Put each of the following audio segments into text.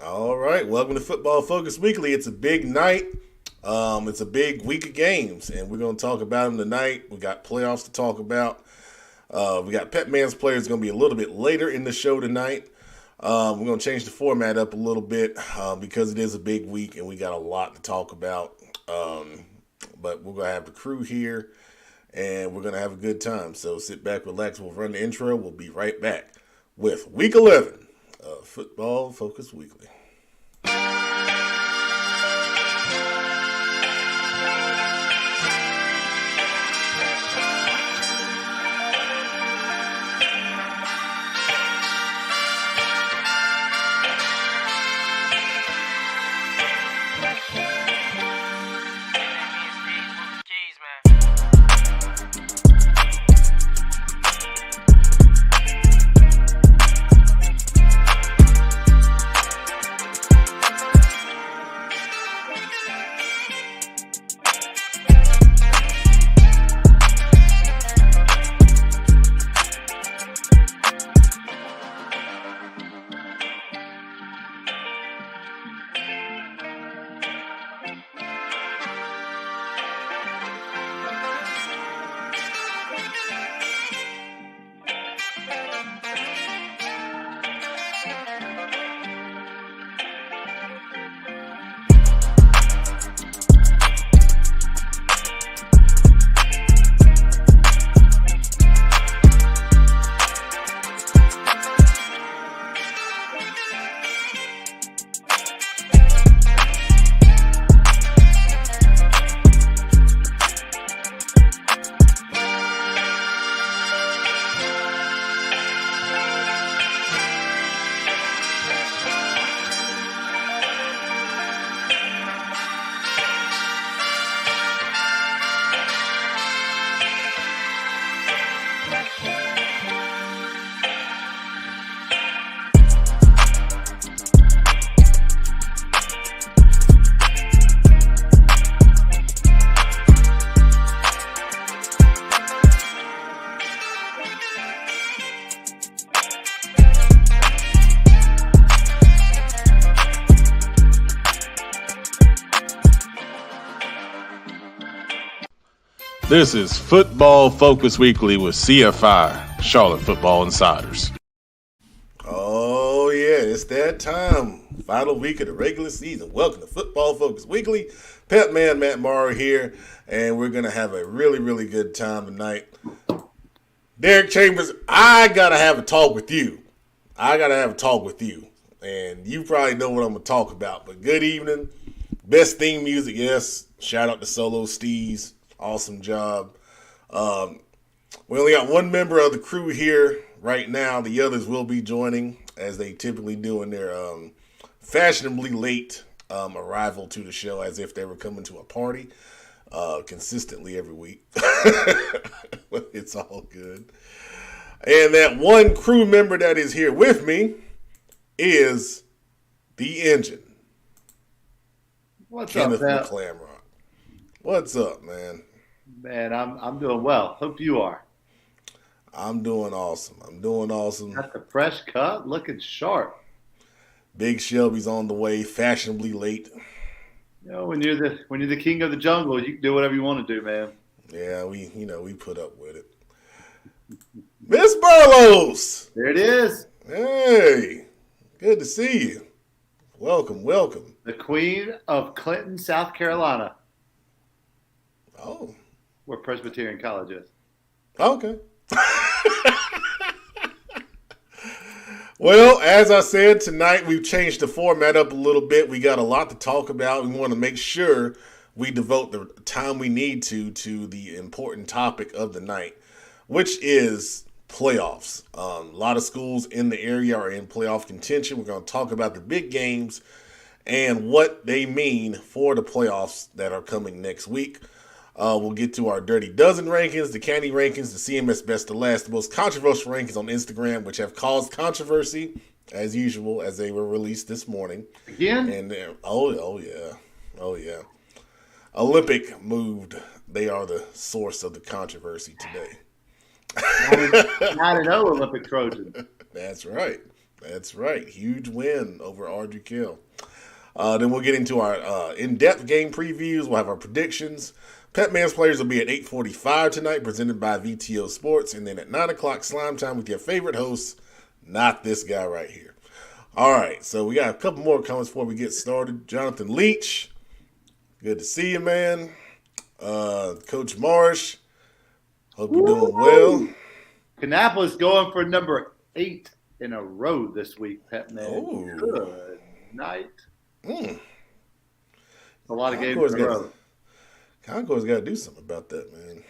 All right, welcome to Football Focus Weekly. It's a big night. It's a big week of games, and we're going to talk about them tonight. We got playoffs to talk about. We got Pepman's players going to be a little bit later in the show tonight. We're going to change the format up a little bit because it is a big week, and we got a lot to talk about. But we're going to have the crew here, and we're going to have a good time. So sit back, relax. We'll run the intro. We'll be right back with Week 11 of Football Focus Weekly. This is Football Focus Weekly with CFI, Charlotte Football Insiders. Oh, yeah, it's that time. Final week of the regular season. Welcome to Football Focus Weekly. Pepman, Matt Morrow here, and we're going to have a really, really good time tonight. Derek Chambers, I got to have a talk with you. And you probably know what I'm going to talk about. But good evening. Best theme music, yes. Shout out to Solo Steez. Awesome job. We only got one member of the crew here right now. The others will be joining as they typically do in their fashionably late arrival to the show, as if they were coming to a party consistently every week. But it's all good. And that one crew member that is here with me is the engine. What's Kenneth up, McClamrock. What's up, man? man? I'm doing well. Hope you are. I'm doing awesome. Got the fresh cut, looking sharp. Big Shelby's on the way, fashionably late. You know, when you're the king of the jungle, you can do whatever you want to do, man. Yeah, we put up with it. Miss Burlos! There it is, Hey, good to see you. Welcome. the queen of Clinton, South Carolina, Oh, where Presbyterian College is. okay. Well, as I said, tonight we've changed the format up a little bit. We got a lot to talk about. We want to make sure we devote the time we need to the important topic of the night, which is playoffs. A lot of schools in the area are in playoff contention. We're going to talk about the big games and what they mean for the playoffs that are coming next week. We'll get to our Dirty Dozen rankings, the Candy rankings, the CMS Best of Last, the most controversial rankings on Instagram, which have caused controversy, as usual, as they were released this morning. Again? And oh yeah. Olympic moved. They are the source of the controversy today. 9-0 Olympic Trojan. That's right. That's right. Huge win over Audrey Kill. Then we'll get into our in-depth game previews. We'll have our predictions. Pepman's players will be at 8:45 tonight, presented by VTO Sports. And then at 9 o'clock, Slime Time with your favorite host, not this guy right here. All right, so we got a couple more comments before we get started. Jonathan Leach, good to see you, man. Coach Marsh, hope you're doing well. Kannapolis going for number 8 in a row this week, Pepman. Oh. Good night. Mm. A lot of games in a row. Concourse got to do something about that, man.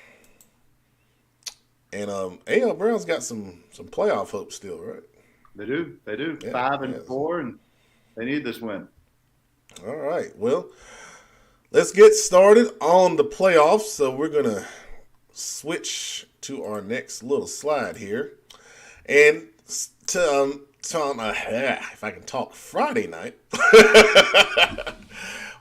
And AL Brown's got some playoff hope still, right? They do. Yeah, 5-4, and they need this win. All right. Well, let's get started on the playoffs. So we're going to switch to our next little slide here. And if I can talk, Friday night,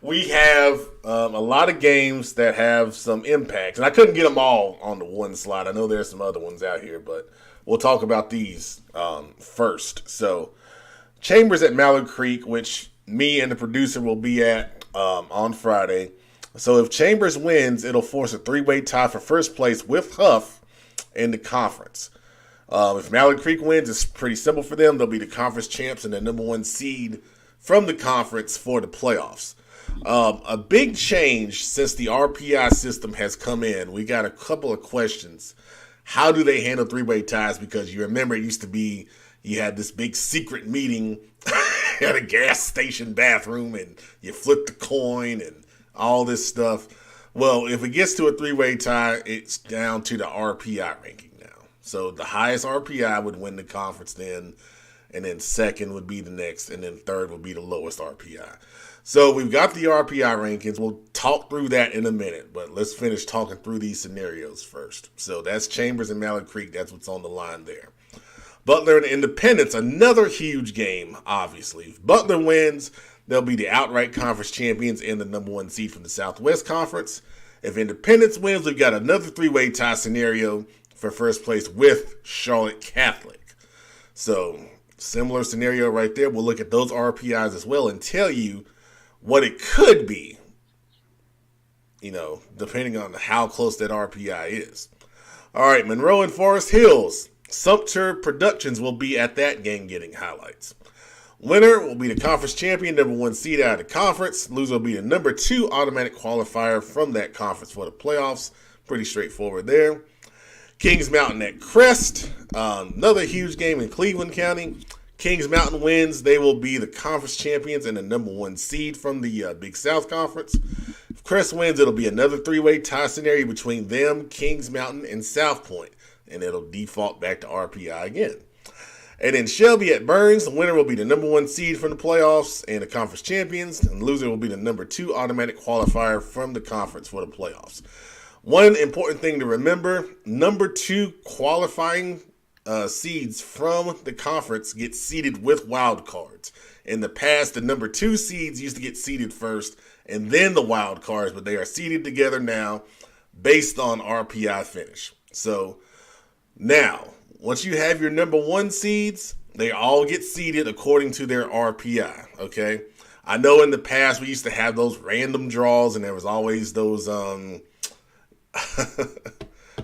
we have a lot of games that have some impact. And I couldn't get them all on the one slide. I know there's some other ones out here, but we'll talk about these first. So Chambers at Mallard Creek, which me and the producer will be at on Friday. So if Chambers wins, it'll force a 3-way tie for first place with Huff in the conference. If Mallard Creek wins, it's pretty simple for them. They'll be the conference champs and the number 1 seed from the conference for the playoffs. A big change since the RPI system has come in. We got a couple of questions. How do they handle 3-way ties? Because you remember it used to be you had this big secret meeting at a gas station bathroom and you flip the coin and all this stuff. Well, if it gets to a 3-way tie, it's down to the RPI ranking now. So the highest RPI would win the conference then, and then second would be the next, and then third would be the lowest RPI. So we've got the RPI rankings. We'll talk through that in a minute, but let's finish talking through these scenarios first. So that's Chambers and Mallard Creek. That's what's on the line there. Butler and Independence, another huge game, obviously. If Butler wins, they'll be the outright conference champions and the number 1 seed from the Southwest Conference. If Independence wins, we've got another 3-way tie scenario for first place with Charlotte Catholic. So similar scenario right there. We'll look at those RPIs as well and tell you what it could be, depending on how close that RPI is. All right, Monroe and Forest Hills. Sumter Productions will be at that game getting highlights. Winner will be the conference champion, number 1 seed out of the conference. Loser will be the number 2 automatic qualifier from that conference for the playoffs. Pretty straightforward there. Kings Mountain at Crest. Another huge game in Cleveland County. Kings Mountain wins. They will be the conference champions and the number 1 seed from the Big South Conference. If Crest wins, it'll be another 3-way tie scenario between them, Kings Mountain, and South Point. And it'll default back to RPI again. And then Shelby at Burns, the winner will be the number 1 seed from the playoffs and the conference champions. And the loser will be the number 2 automatic qualifier from the conference for the playoffs. One important thing to remember, number 2 qualifying seeds from the conference get seeded with wild cards. In the past, the number 2 seeds used to get seeded first and then the wild cards, but they are seeded together now based on RPI finish. So now, once you have your number 1 seeds, they all get seeded according to their RPI, okay? I know in the past we used to have those random draws and there was always those,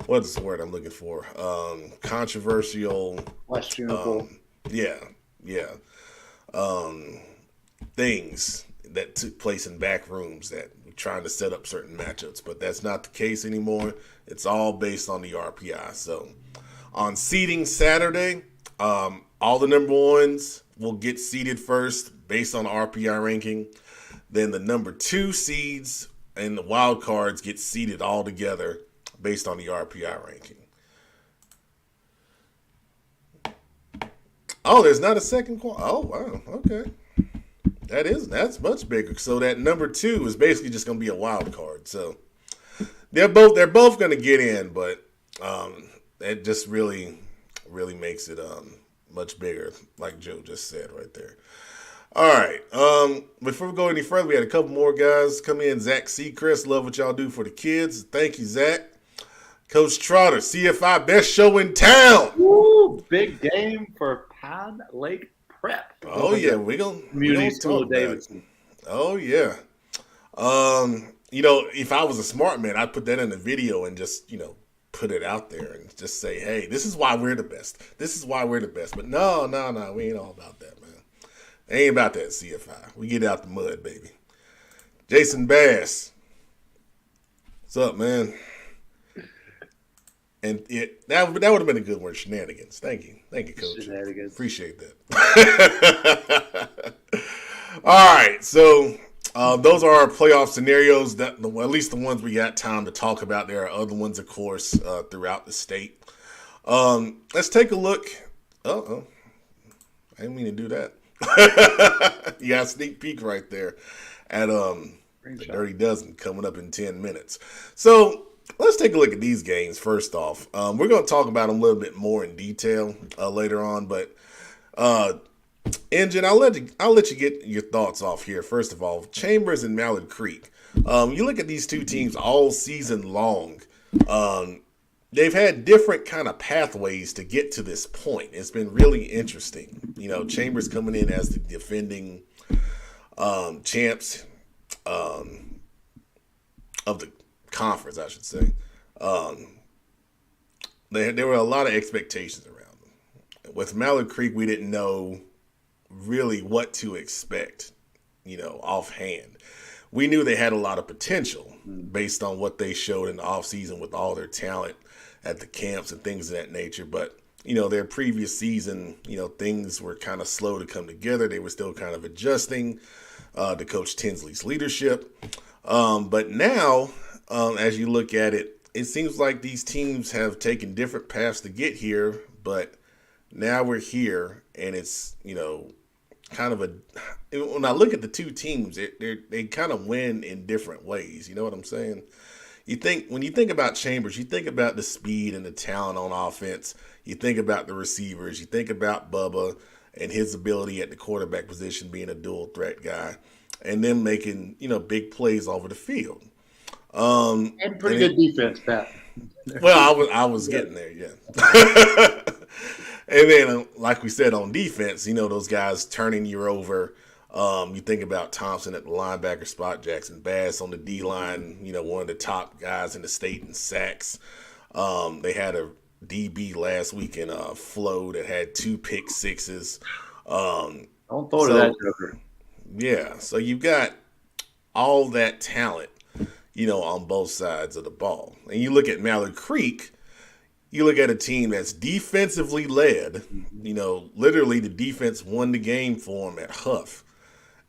what is the word I'm looking for? Controversial. Questionable. Things that took place in back rooms that were trying to set up certain matchups, but that's not the case anymore. It's all based on the RPI. So on seeding Saturday, all the number 1s will get seeded first based on the RPI ranking. Then the number 2 seeds and the wild cards get seeded all together based on the RPI ranking. Oh, there's not a second Oh, wow. Okay. That's much bigger. So that number 2 is basically just going to be a wild card. So they're both going to get in, but that just really makes it much bigger, like Joe just said right there. All right. Before we go any further, we had a couple more guys come in. Zach Seacrest, love what y'all do for the kids. Thank you, Zach. Coach Trotter, CFI best show in town. Woo, big game for Pine Lake Prep Oh over yeah, the we community gonna school talk of about it. Davidson. Oh yeah. If I was a smart man, I'd put that in the video and just, put it out there and just say, hey, this is why we're the best. This is why we're the best. But no, no, no, we ain't all about that, man. Ain't about that CFI. We get out the mud, baby. Jason Bass. What's up, man? And that would have been a good word, shenanigans. Thank you, Coach. Shenanigans. Appreciate that. All right, so those are our playoff scenarios. That at least the ones we got time to talk about. There are other ones, of course, throughout the state. Let's take a look. Oh, I didn't mean to do that. You got a sneak peek right there at the Dirty Dozen coming up in 10 minutes. So let's take a look at these games first off. We're going to talk about them a little bit more in detail later on, but Engine, I'll let you get your thoughts off here. First of all, Chambers and Mallard Creek. You look at these two teams all season long. They've had different kind of pathways to get to this point. It's been really interesting. Chambers coming in as the defending champs of the conference, I should say. There were a lot of expectations around them. With Mallard Creek, we didn't know really what to expect, offhand. We knew they had a lot of potential based on what they showed in the offseason with all their talent at the camps and things of that nature. But, their previous season, things were kind of slow to come together. They were still kind of adjusting to Coach Tinsley's leadership. But now, as you look at it, it seems like these teams have taken different paths to get here, but now we're here, and it's, kind of when I look at the two teams, they kind of win in different ways. You know what I'm saying? When you think about Chambers, you think about the speed and the talent on offense. You think about the receivers. You think about Bubba and his ability at the quarterback position, being a dual threat guy, and them making, big plays over the field. And pretty good defense, Pat. Well, I was getting there, yeah. And then, like we said, on defense, those guys turning you over. You think about Thompson at the linebacker spot, Jackson Bass on the D-line, one of the top guys in the state in sacks. They had a DB last week in Flo that had 2 pick sixes. Don't throw to that joker. Yeah, so you've got all that talent, on both sides of the ball. And you look at Mallard Creek, you look at a team that's defensively led. Literally the defense won the game for them at Huff.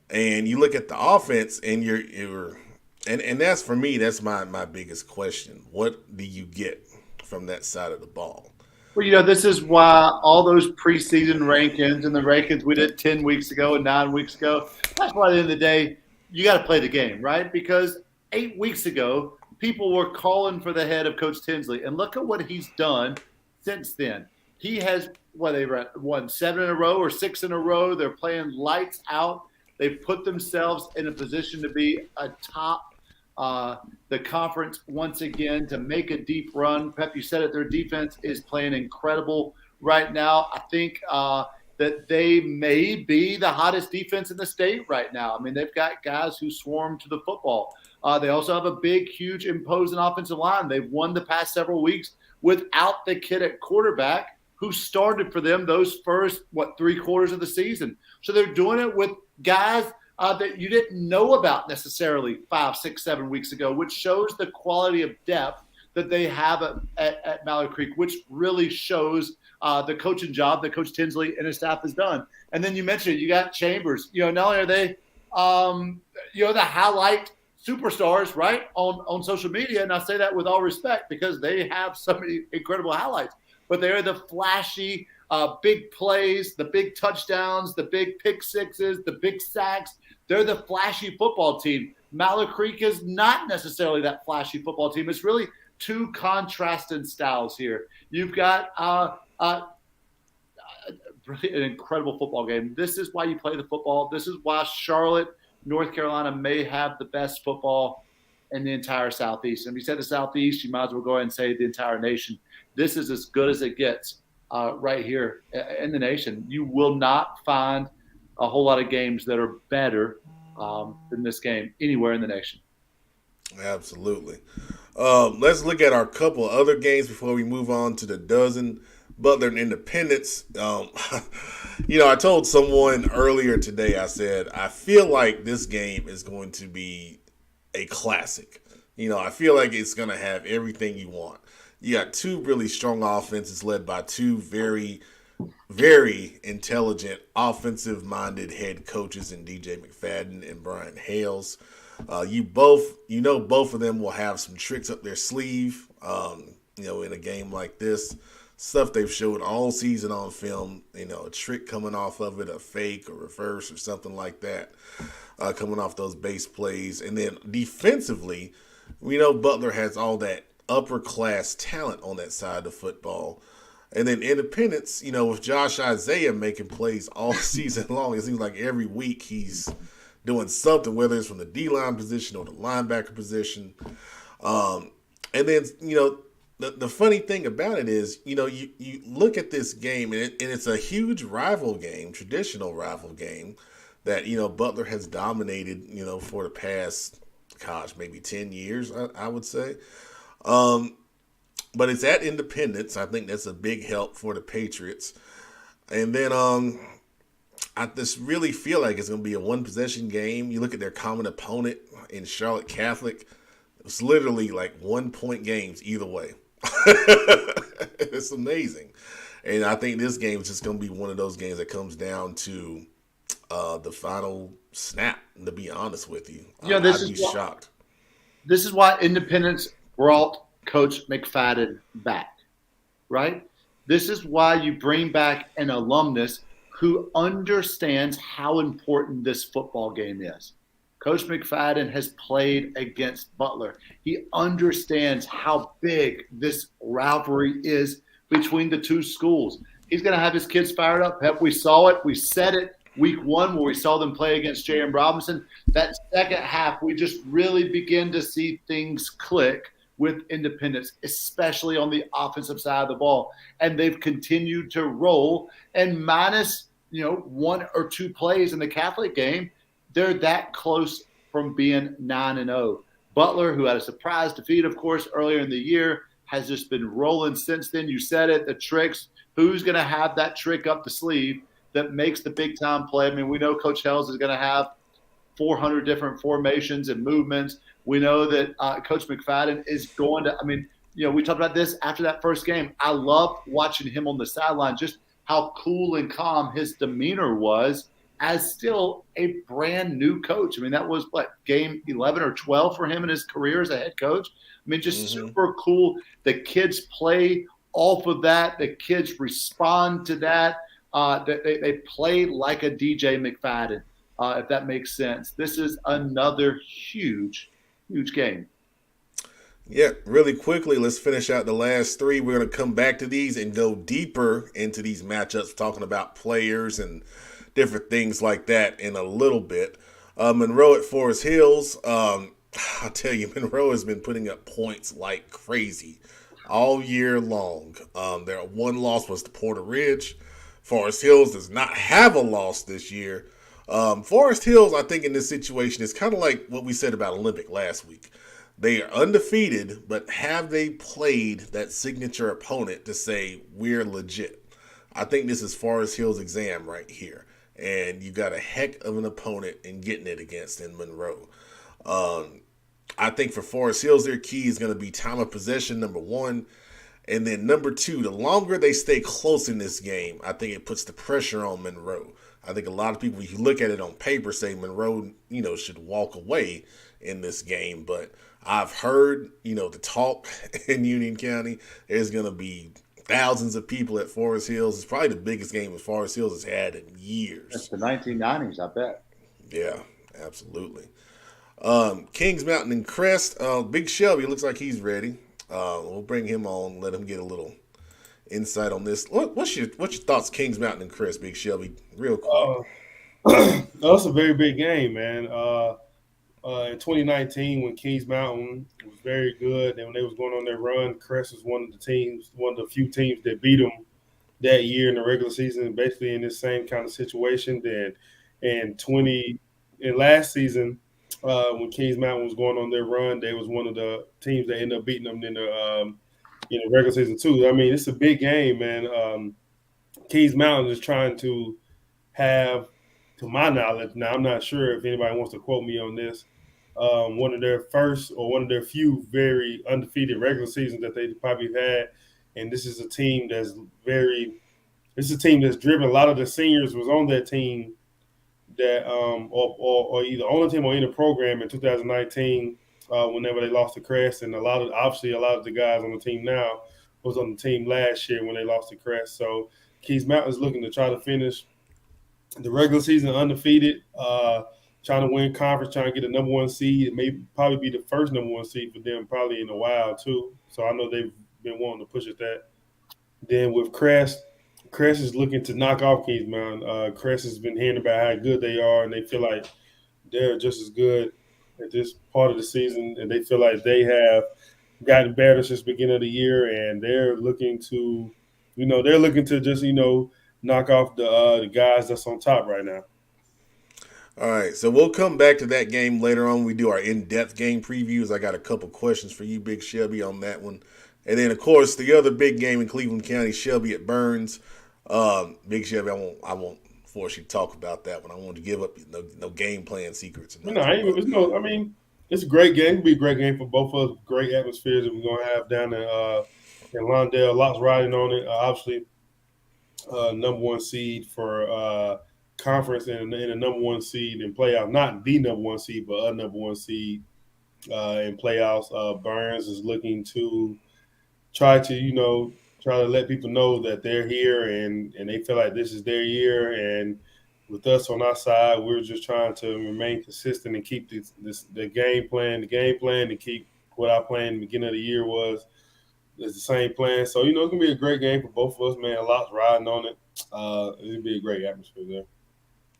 And you look at the offense, and and that's, for me, that's my biggest question. What do you get from that side of the ball? Well, this is why all those preseason rankings and the rankings we did 10 weeks ago and 9 weeks ago, that's why at the end of the day, you got to play the game, right? Because 8 weeks ago, people were calling for the head of Coach Tinsley. And look at what he's done since then. He has, they won 7 in a row or 6 in a row. They're playing lights out. They've put themselves in a position to be atop the conference once again, to make a deep run. Pep, you said it, their defense is playing incredible right now. I think that they may be the hottest defense in the state right now. I mean, they've got guys who swarm to the football. They also have a big, huge, imposing offensive line. They've won the past several weeks without the kid at quarterback who started for them those first, 3 quarters of the season. So they're doing it with guys that you didn't know about necessarily 5, 6, 7 weeks ago, which shows the quality of depth that they have at Mallard Creek, which really shows the coaching job that Coach Tinsley and his staff has done. And then you mentioned it, you got Chambers. Not only are they, the highlight superstars, right, on social media, and I say that with all respect because they have so many incredible highlights, but they're the flashy big plays, the big touchdowns, the big pick sixes, the big sacks. They're the flashy football team. Mallard Creek is not necessarily that flashy football team. It's really two contrasting styles here. You've got really an incredible football game. This is why you play the football. This is why Charlotte, North Carolina may have the best football in the entire Southeast. And if you said the Southeast, you might as well go ahead and say the entire nation. This is as good as it gets right here in the nation. You will not find a whole lot of games that are better than this game anywhere in the nation. Absolutely. Let's look at our couple other games before we move on to the dozen. Butler and Independence. I told someone earlier today, I said, I feel like this game is going to be a classic. I feel like it's going to have everything you want. You got two really strong offenses led by two very, very intelligent, offensive minded head coaches in DJ McFadden and Brian Hales. Both of them will have some tricks up their sleeve, in a game like this. Stuff they've showed all season on film, a trick coming off of it, a fake or reverse or something like that, coming off those base plays. And then defensively, we know Butler has all that upper class talent on that side of football. And then Independence, with Josh Isaiah making plays all season long, it seems like every week he's doing something, whether it's from the D-line position or the linebacker position. And then, the funny thing about it is, you look at this game, and it's a huge rival game, traditional rival game, that, Butler has dominated, for the past, maybe 10 years, I would say. But it's at Independence. I think that's a big help for the Patriots. And then I just really feel like it's going to be a one-possession game. You look at their common opponent in Charlotte Catholic. It's literally like 1-point games either way. It's amazing. And I think this game is just going to be one of those games that comes down to the final snap, to be honest with you. I'd be shocked. This is why Independence brought Coach McFadden back, right? This is why you bring back an alumnus who understands how important this football game is. Coach McFadden has played against Butler. He understands how big this rivalry is between the two schools. He's going to have his kids fired up. We saw it. We said it week one where we saw them play against J.M. Robinson. That second half, we just really begin to see things click with Independence, especially on the offensive side of the ball. And they've continued to roll. And minus, one or two plays in the Catholic game, they're that close from being 9-0. Butler, who had a surprise defeat, of course, earlier in the year, has just been rolling since then. You said it, the tricks. Who's going to have that trick up the sleeve that makes the big-time play? I mean, we know Coach Hells is going to have 400 different formations and movements. We know that Coach McFadden is going to – we talked about this after that first game. I loved watching him on the sideline, just how cool and calm his demeanor was as still a brand new coach. That was game 11 or 12 for him in his career as a head coach. Just super cool. The kids play off of that. The kids respond to that. They play like a DJ McFadden, if that makes sense. This is another huge, huge game. Yeah, really quickly, let's finish out the last three. We're going to come back to these and go deeper into these matchups, talking about players and different things like that in a little bit. Monroe at Forest Hills. I'll tell you, Monroe has been putting up points like crazy all year long. Their one loss was to Porter Ridge. Forest Hills does not have a loss this year. Forest Hills, I think, in this situation is kind of like what we said about Olympic last week. They are undefeated, but have they played that signature opponent to say we're legit? I think this is Forest Hills' exam right here. And you got a heck of an opponent in getting it against in Monroe. I think for Forest Hills, their key is going to be time of possession, number one. And then number two, the longer they stay close in this game, I think it puts the pressure on Monroe. I think a lot of people, if you look at it on paper, say Monroe, should walk away in this game. But I've heard, the talk in Union County, there's going to be thousands of people at Forest Hills. It's probably the biggest game that Forest Hills has had in years. It's the 1990s, I bet. Yeah, absolutely. Kings Mountain and Crest. Big Shelby looks like he's ready. We'll bring him on, let him get a little insight on this. What's your thoughts, Kings Mountain and Crest, Big Shelby, real quick? That's a very big game, man. In 2019, when Kings Mountain was very good, and when they was going on their run, Crest was one of the few teams that beat them that year in the regular season, basically in this same kind of situation. Then in last season, when Kings Mountain was going on their run, they was one of the teams that ended up beating them in the regular season too. I mean, it's a big game, man. Kings Mountain is trying to have, to my knowledge, now I'm not sure if anybody wants to quote me on this, one of their first or one of their few very undefeated regular seasons that they probably had. And this is a team this is a team that's driven. A lot of the seniors was on that team that, or either on the team or in the program in 2019, whenever they lost to Crest. And obviously a lot of the guys on the team now was on the team last year when they lost to Crest. So Keys Mountain is looking to try to finish the regular season undefeated, trying to win conference, trying to get a number one seed. It may probably be the first number one seed for them probably in a while too. So I know they've been wanting to push at that. Then with Crest is looking to knock off Kings Mountain. Crest has been hearing about how good they are, and they feel like they're just as good at this part of the season, and they feel like they have gotten better since the beginning of the year, and they're looking to, just knock off the guys that's on top right now. All right, so we'll come back to that game later on. We do our in-depth game previews. I got a couple questions for you, Big Shelby, on that one. And then, of course, the other big game in Cleveland County, Shelby at Burns. Big Shelby, I won't force you to talk about that one. I won't give up no game plan secrets. It's a great game. It'll be a great game for both of us. Great atmospheres that we're going to have down in Lawndale. Lots riding on it. Obviously, number one seed for conference and a number one seed in playoffs. Not the number one seed, but a number one seed in playoffs. Burns is looking to try to let people know that they're here and they feel like this is their year. And with us on our side, we're just trying to remain consistent and keep the game plan to keep what our plan in the beginning of the year was. It's the same plan. So, it's going to be a great game for both of us, man. A lot's riding on it. It'll be a great atmosphere there.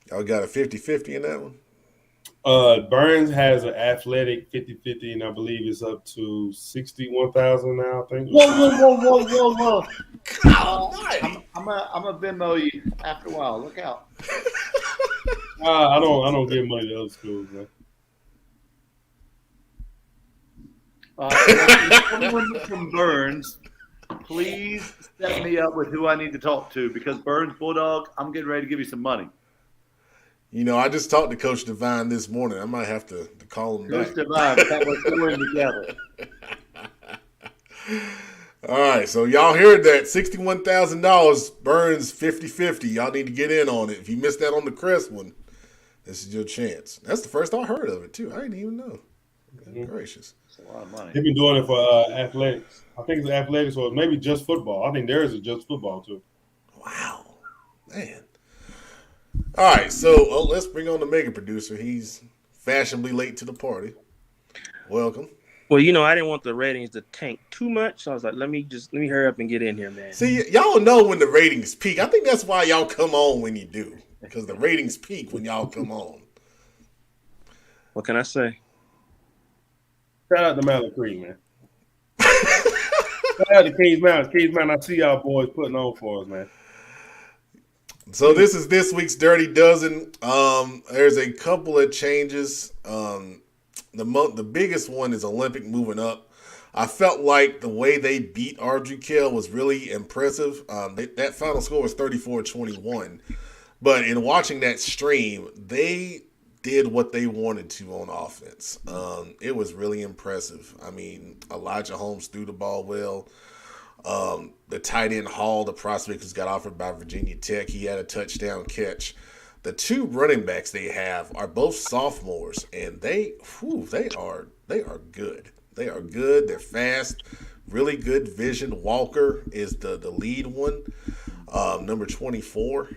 Y'all got a 50-50 in that one? Burns has an athletic 50-50, and I believe it's up to 61,000 now, I think. Whoa. I'm a Venmo you after a while. Look out. I don't give money to other schools, man. Someone from Burns, please set me up with who I need to talk to, because Burns Bulldog, I'm getting ready to give you some money. I just talked to Coach Devine this morning. I might have to call him back. Coach Devine, that we're doing together. All right, so y'all heard that. $61,000, Burns 50-50. Y'all need to get in on it. If you missed that on the Crest one, this is your chance. That's the first I heard of it, too. I didn't even know. Gracious. That's a lot of money. They've been doing it for athletics. I think it's athletics or maybe just football. I think theirs is just football, too. Wow. Man. All right, so let's bring on the mega producer. He's fashionably late to the party. Welcome. Well, I didn't want the ratings to tank too much, so I was like, let me hurry up and get in here, man. See, y'all know when the ratings peak. I think that's why y'all come on when you do, because the ratings peak when y'all come on. What can I say? Shout out to Mountain Creek, man. Shout out to Kings Mountain. Kings Mountain, I see y'all boys putting on for us, man. So this is this week's Dirty Dozen. There's a couple of changes. The biggest one is Olympic moving up. I felt like the way they beat Ardrey was really impressive. That final score was 34-21. But in watching that stream, they did what they wanted to on offense. It was really impressive. I mean, Elijah Holmes threw the ball well. The tight end Hall, the prospect who's got offered by Virginia Tech, he had a touchdown catch. The two running backs they have are both sophomores, and they are good. They are good. They're fast, really good vision. Walker is the lead one, number 24.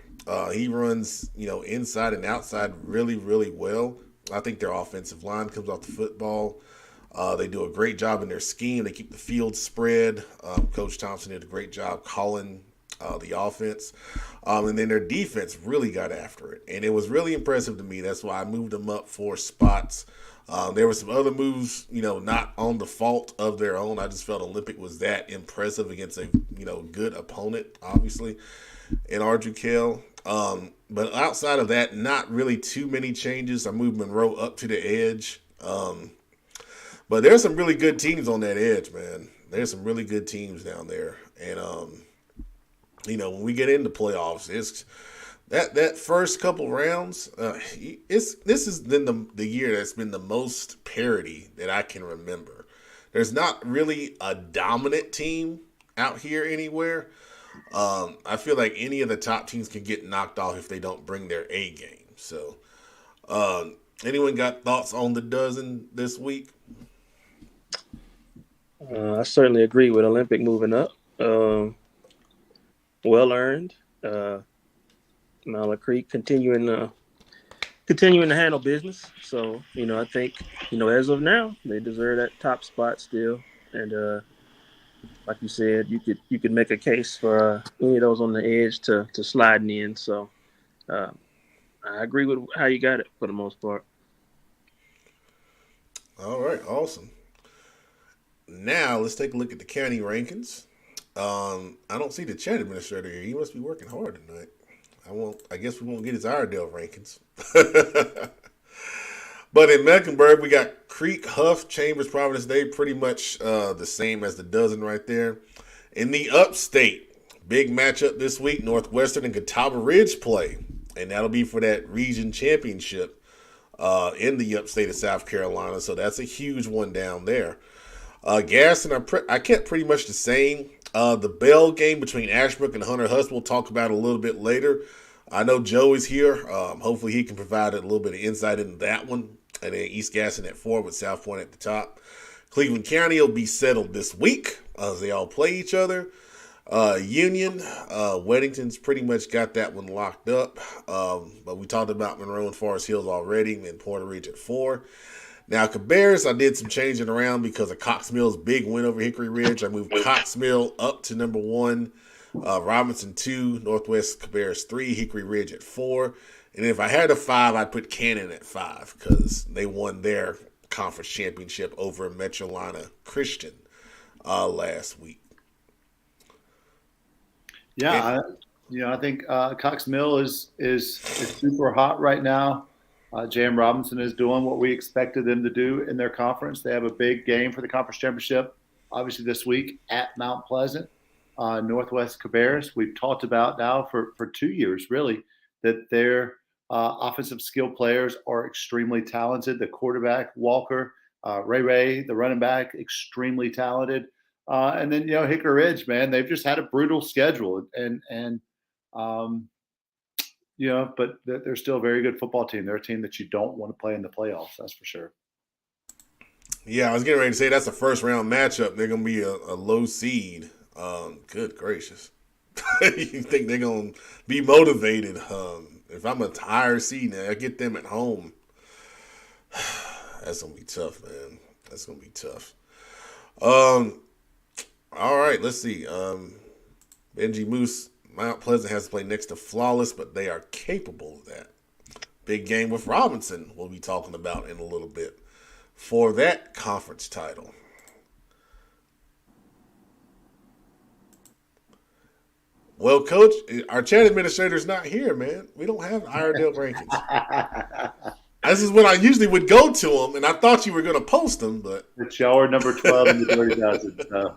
He runs inside and outside really, really well. I think their offensive line comes off the football. They do a great job in their scheme. They keep the field spread. Coach Thompson did a great job calling the offense. And then their defense really got after it. And it was really impressive to me. That's why I moved them up 4 spots. There were some other moves, not on the fault of their own. I just felt Olympic was that impressive against a, good opponent, obviously, in Ardrey Kell. But outside of that, not really too many changes. I moved Monroe up to the edge. But there's some really good teams on that edge, man. There's some really good teams down there. And, when we get into playoffs, it's that first couple rounds, this has been the year that's been the most parity that I can remember. There's not really a dominant team out here anywhere. I feel like any of the top teams can get knocked off if they don't bring their A game. So, anyone got thoughts on the dozen this week? I certainly agree with Olympic moving up. Well earned. Mala Creek continuing to handle business. So, I think, as of now, they deserve that top spot still. And like you said, you could make a case for any of those on the edge to sliding in. So I agree with how you got it for the most part. All right, awesome. Now let's take a look at the county rankings. I don't see the chat administrator here. He must be working hard tonight. I guess we won't get his Iredale rankings. But in Mecklenburg, we got Creek, Huff, Chambers, Providence Day, pretty much the same as the dozen right there. In the upstate, big matchup this week, Northwestern and Catawba Ridge play. And that'll be for that region championship in the upstate of South Carolina. So that's a huge one down there. Garrison, I kept pretty much the same. The Bell game between Ashbrook and Hunter Huss we'll talk about a little bit later. I know Joe is here. Hopefully he can provide a little bit of insight into that one. And then East Gaston at 4 with South Point at the top. Cleveland County will be settled this week as they all play each other. Union, Weddington's pretty much got that one locked up. But we talked about Monroe and Forest Hills already, and Porter Ridge at 4. Now, Cabarrus, I did some changing around because of Cox Mill's big win over Hickory Ridge. I moved Cox Mill up to number 1, Robinson 2, Northwest Cabarrus 3, Hickory Ridge at 4. And if I had a 5, I'd put Cannon at 5 because they won their conference championship over Metrolina Christian last week. Yeah, I think Cox Mill is super hot right now. J.M. Robinson is doing what we expected them to do in their conference. They have a big game for the conference championship, obviously this week at Mount Pleasant, Northwest Cabarrus. We've talked about now for 2 years, really, that their offensive skill players are extremely talented. The quarterback, Walker, Ray, the running back, extremely talented. And then, Hickory Ridge, man, they've just had a brutal schedule. But they're still a very good football team. They're a team that you don't want to play in the playoffs, that's for sure. Yeah, I was getting ready to say that's a first-round matchup. They're going to be a low seed. Good gracious. You think they're going to be motivated? If I'm a higher seed, I get them at home. That's going to be tough, man. That's going to be tough. All right, let's see. Benji Moose, Mount Pleasant has to play next to Flawless, but they are capable of that. Big game with Robinson we'll be talking about in a little bit for that conference title. Well, Coach, our chat administrator's not here, man. We don't have Iredale rankings. This is when I usually would go to them, and I thought you were going to post them, but it's y'all are number 12 in the Dirty Dozen. So.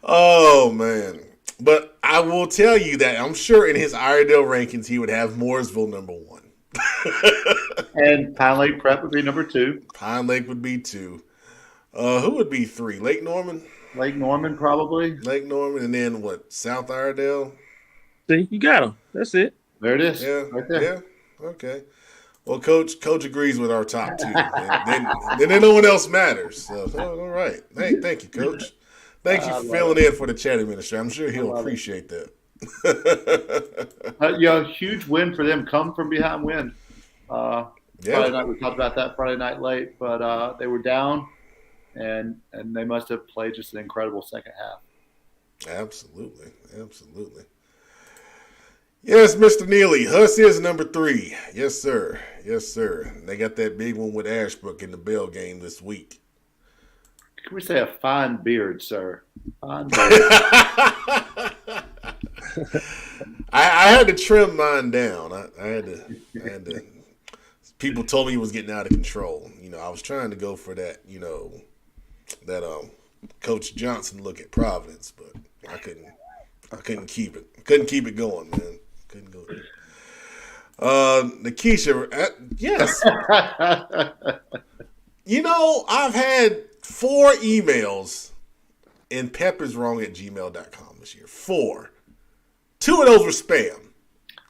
Oh, man. But I will tell you that I'm sure in his Iredale rankings, he would have Mooresville number 1. And Pine Lake Prep would be number 2. Pine Lake would be 2. Who would be 3? Lake Norman? Lake Norman, probably. Lake Norman, and then what? South Iredale? See, you got them. That's it. There it is. Yeah, right there. Yeah, okay. Well, Coach agrees with our top 2. then no one else matters. So, all right. Thank you, Coach. Thank you for filling in for the chat administrator. I'm sure he'll appreciate that. Huge win for them. Come from behind win. Friday night, we talked about that Friday night late, but they were down, and they must have played just an incredible second half. Absolutely. Absolutely. Yes, Mr. Neely. Huss is number 3. Yes, sir. Yes, sir. They got that big one with Ashbrook in the Bell game this week. Can we say a fine beard, sir? Fine beard. I had to trim mine down. I had to. People told me it was getting out of control. I was trying to go for that. That Coach Johnson look at Providence, but I couldn't keep it. Couldn't keep it going, man. Couldn't go. Nikisha, yes. I've had 4 emails in pepperswrong@gmail.com this year. 4. 2 of those were spam.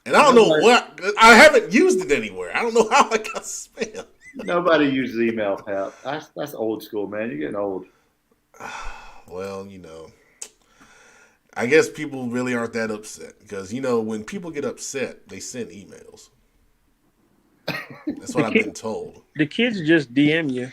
And I don't know what. I haven't used it anywhere. I don't know how I got spam. Nobody uses email, Pep. That's old school, man. You're getting old. Well, I guess people really aren't that upset because, when people get upset, they send emails. That's what I've been told. The kids just DM you.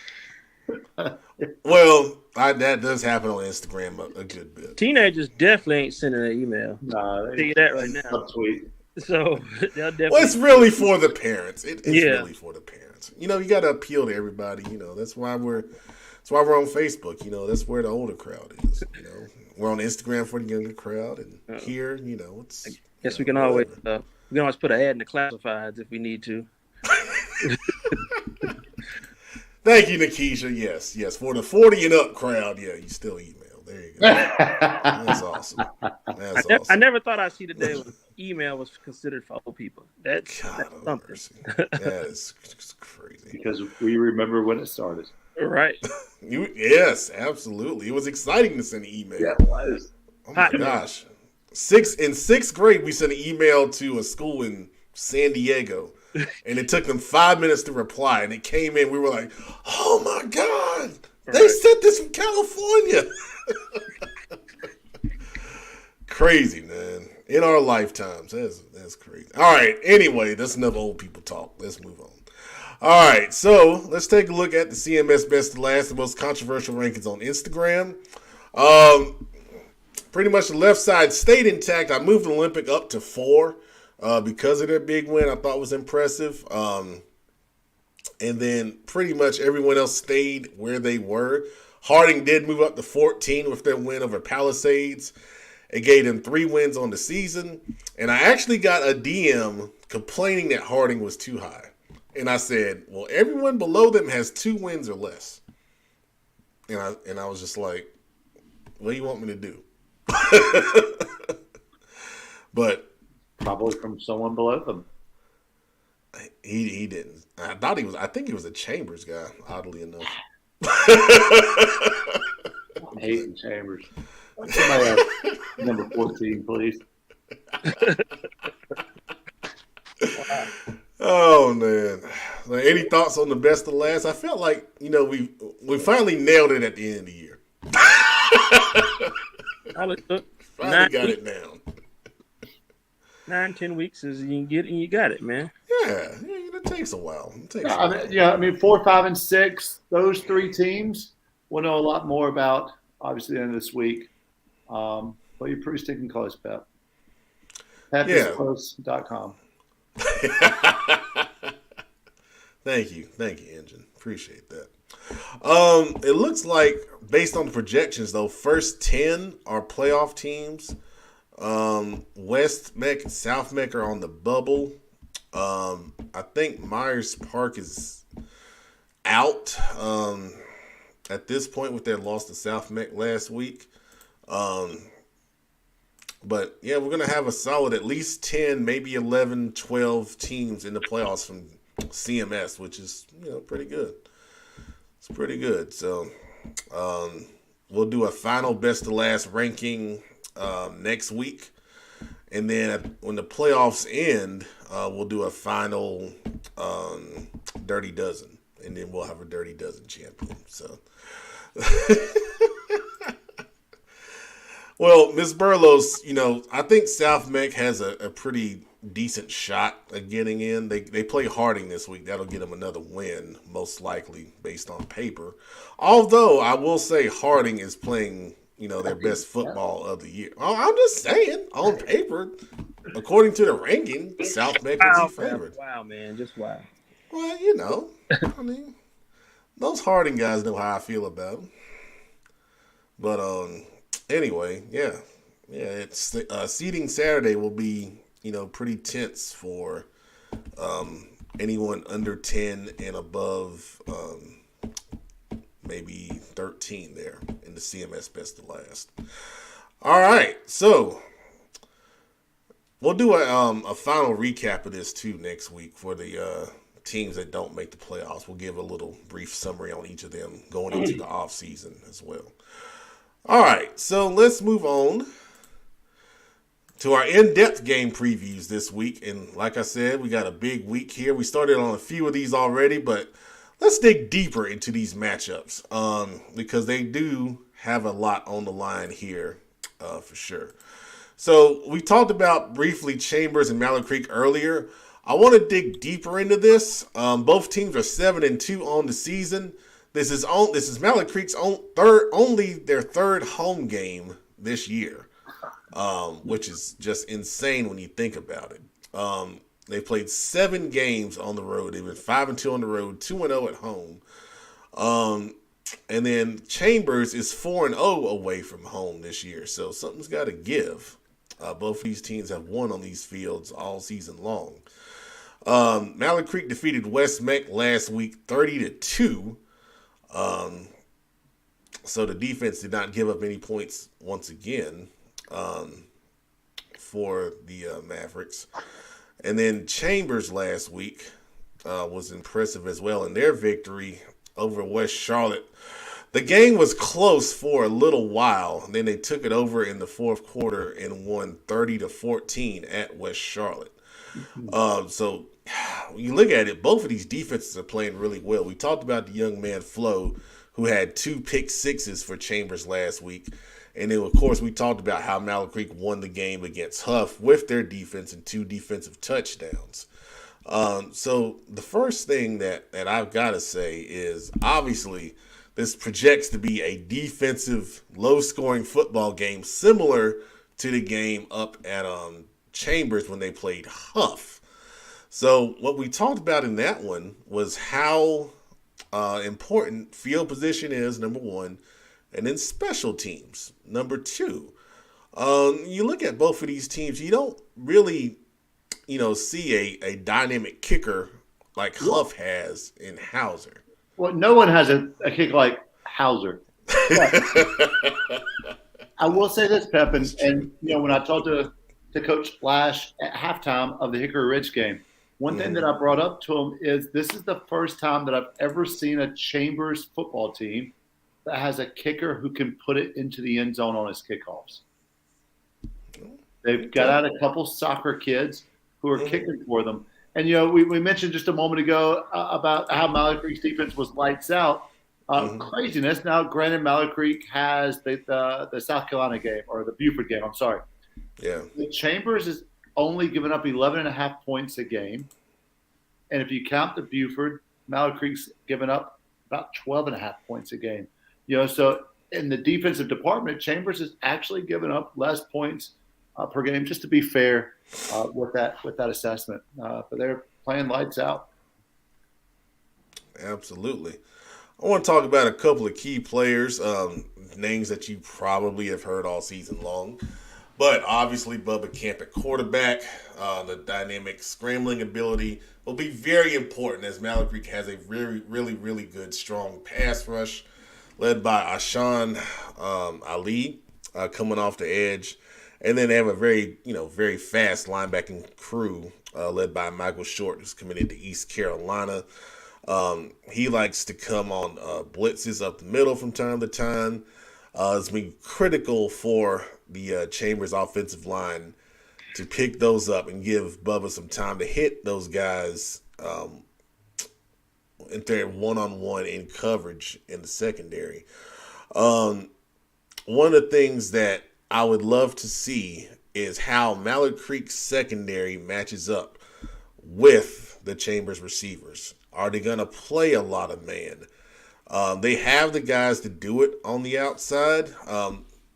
Well, that does happen on Instagram a good bit. Teenagers definitely ain't sending an email. Nah, I'll tell you that right now. Subtweet. So they'll definitely. Well, it's really for the parents. It's Yeah. really for the parents. You got to appeal to everybody. That's why we're on Facebook. That's where the older crowd is. We're on Instagram for the younger crowd, and here, it's. I guess we can always put an ad in the classifieds if we need to. Thank you, Nikisha. Yes. For the 40 and up crowd, yeah, you still email. There you go. That's awesome. That's awesome. I never thought I'd see the day when email was considered for old people. That's God, something. mercy. That is crazy. Because we remember when it started. Right. Yes, absolutely. It was exciting to send an email. Yeah, it was. Oh my gosh. In sixth grade, we sent an email to a school in San Diego, and it took them 5 minutes to reply, and it came in. We were like, "Oh my God, they sent this from California." Crazy, man. In our lifetimes, that's crazy. All right. Anyway, that's enough old people talk. Let's move on. All right, so let's take a look at the CMS Best of Last, the most controversial rankings on Instagram. Pretty much the left side stayed intact. I moved the Olympic up to 4 because of their big win. I thought was impressive. And then pretty much everyone else stayed where they were. Harding did move up to 14 with their win over Palisades. It gave them 3 wins on the season. And I actually got a DM complaining that Harding was too high. And I said, well, everyone below them has 2 wins or less. And I was just like, what do you want me to do? But Probably from someone below them. he didn't. I think he was a Chambers guy, oddly enough. I'm hating Chambers. Somebody else, number 14, please. Oh man! Any thoughts on the best of last? I felt like we finally nailed it at the end of the year. Finally got it down. 9-10 weeks is you can get it and you got it, man. Yeah, it takes a while. I mean, 4, 5, and 6. Those 3 teams we'll know a lot more about obviously the end of this week. But you're pretty sticking close, Pep. PepIsClose.com. Thank you, Engine. Appreciate that. It looks like, based on the projections, though, first 10 are playoff teams. West Mech and South Mech are on the bubble. I think Myers Park is out at this point with their loss to South Mech last week. But, yeah, we're going to have a solid at least 10, maybe 11, 12 teams in the playoffs from CMS, which is, pretty good. It's pretty good. So we'll do a final best of last ranking next week. And then when the playoffs end, we'll do a final Dirty Dozen. And then we'll have a Dirty Dozen champion. So... Well, Ms. Burlos, I think South Mech has a pretty decent shot at getting in. They play Harding this week. That'll get them another win, most likely, based on paper. Although, I will say Harding is playing their best football of the year. Oh, I'm just saying, on paper, according to the ranking, South Bend is favored. Wow, man, just wow. Well, I mean, those Harding guys know how I feel about them. But anyway, yeah. It's seating Saturday will be pretty tense for anyone under 10 and above maybe 13 there in the CMS best of last. All right, so we'll do a final recap of this too next week for the teams that don't make the playoffs. We'll give a little brief summary on each of them going into the off season as well. All right, so let's move on to our in-depth game previews this week. And like I said, we got a big week here. We started on a few of these already, but let's dig deeper into these matchups because they do have a lot on the line here for sure. So we talked about briefly Chambers and Mallard Creek earlier. I want to dig deeper into this. Both teams are 7-2 on the season. This is Mallard Creek's only their third home game this year, which is just insane when you think about it. They played 7 games on the road. They've been 5-2 on the road, 2-0 at home. And then Chambers is 4-0 away from home this year, so something's got to give. Both of these teams have won on these fields all season long. Mallard Creek defeated West Meck last week 30-2. So the defense did not give up any points once again for the Mavericks. And then Chambers last week was impressive as well in their victory over West Charlotte. The game was close for a little while. And then they took it over in the fourth quarter and won 30-14 at West Charlotte. So when you look at it, both of these defenses are playing really well. We talked about the young man Flo, who had 2 pick sixes for Chambers last week. And then, of course, we talked about how Mallard Creek won the game against Huff with their defense and 2 defensive touchdowns. So the first thing that I've got to say is, obviously, this projects to be a defensive, low-scoring football game similar to the game up at Chambers when they played Huff. So what we talked about in that one was how important field position is, number one, and then special teams, number 2. You look at both of these teams, you don't really, see a dynamic kicker like Huff has in Hauser. Well, no one has a kicker like Hauser. I will say this, Pepman, and when I talked to Coach Lash at halftime of the Hickory Ridge game, one thing that I brought up to him is this is the first time that I've ever seen a Chambers football team that has a kicker who can put it into the end zone on his kickoffs. They've got out a couple soccer kids who are kicking for them. And, we mentioned just a moment ago about how Mallard Creek's defense was lights out. Craziness. Now, granted, Mallard Creek has the South Carolina game, or the Buford game, I'm sorry. Yeah. The Chambers is only giving up 11.5 points a game. And if you count the Buford, Mallard Creek's giving up about 12.5 points a game. So in the defensive department, Chambers is actually giving up less points per game, just to be fair with that assessment. But they're playing lights out. Absolutely. I want to talk about a couple of key players, names that you probably have heard all season long. But obviously, Bubba Camp at quarterback, the dynamic scrambling ability will be very important as Mallard Creek has a really, really, really good, strong pass rush led by Ashan Ali coming off the edge. And then they have a very, very fast linebacking crew led by Michael Short, who's committed to East Carolina. He likes to come on blitzes up the middle from time to time. It's been critical for the Chambers offensive line to pick those up and give Bubba some time to hit those guys in their one-on-one in coverage in the secondary. One of the things that I would love to see is how Mallard Creek's secondary matches up with the Chambers receivers. Are they going to play a lot of man? They have the guys to do it on the outside.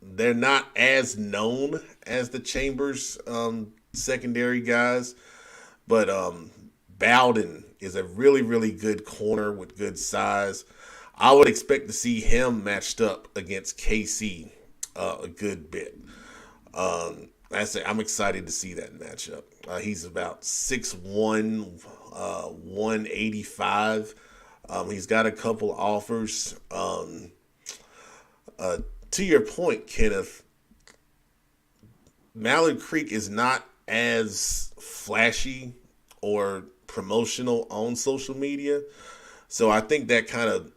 they're not as known as the Chambers secondary guys, but Bowden is a really, really good corner with good size. I would expect to see him matched up against KC a good bit. I'm excited to see that matchup. He's about 6'1", 185. He's got a couple offers. To your point, Kenneth, Mallard Creek is not as flashy or promotional on social media. So I think that kind of,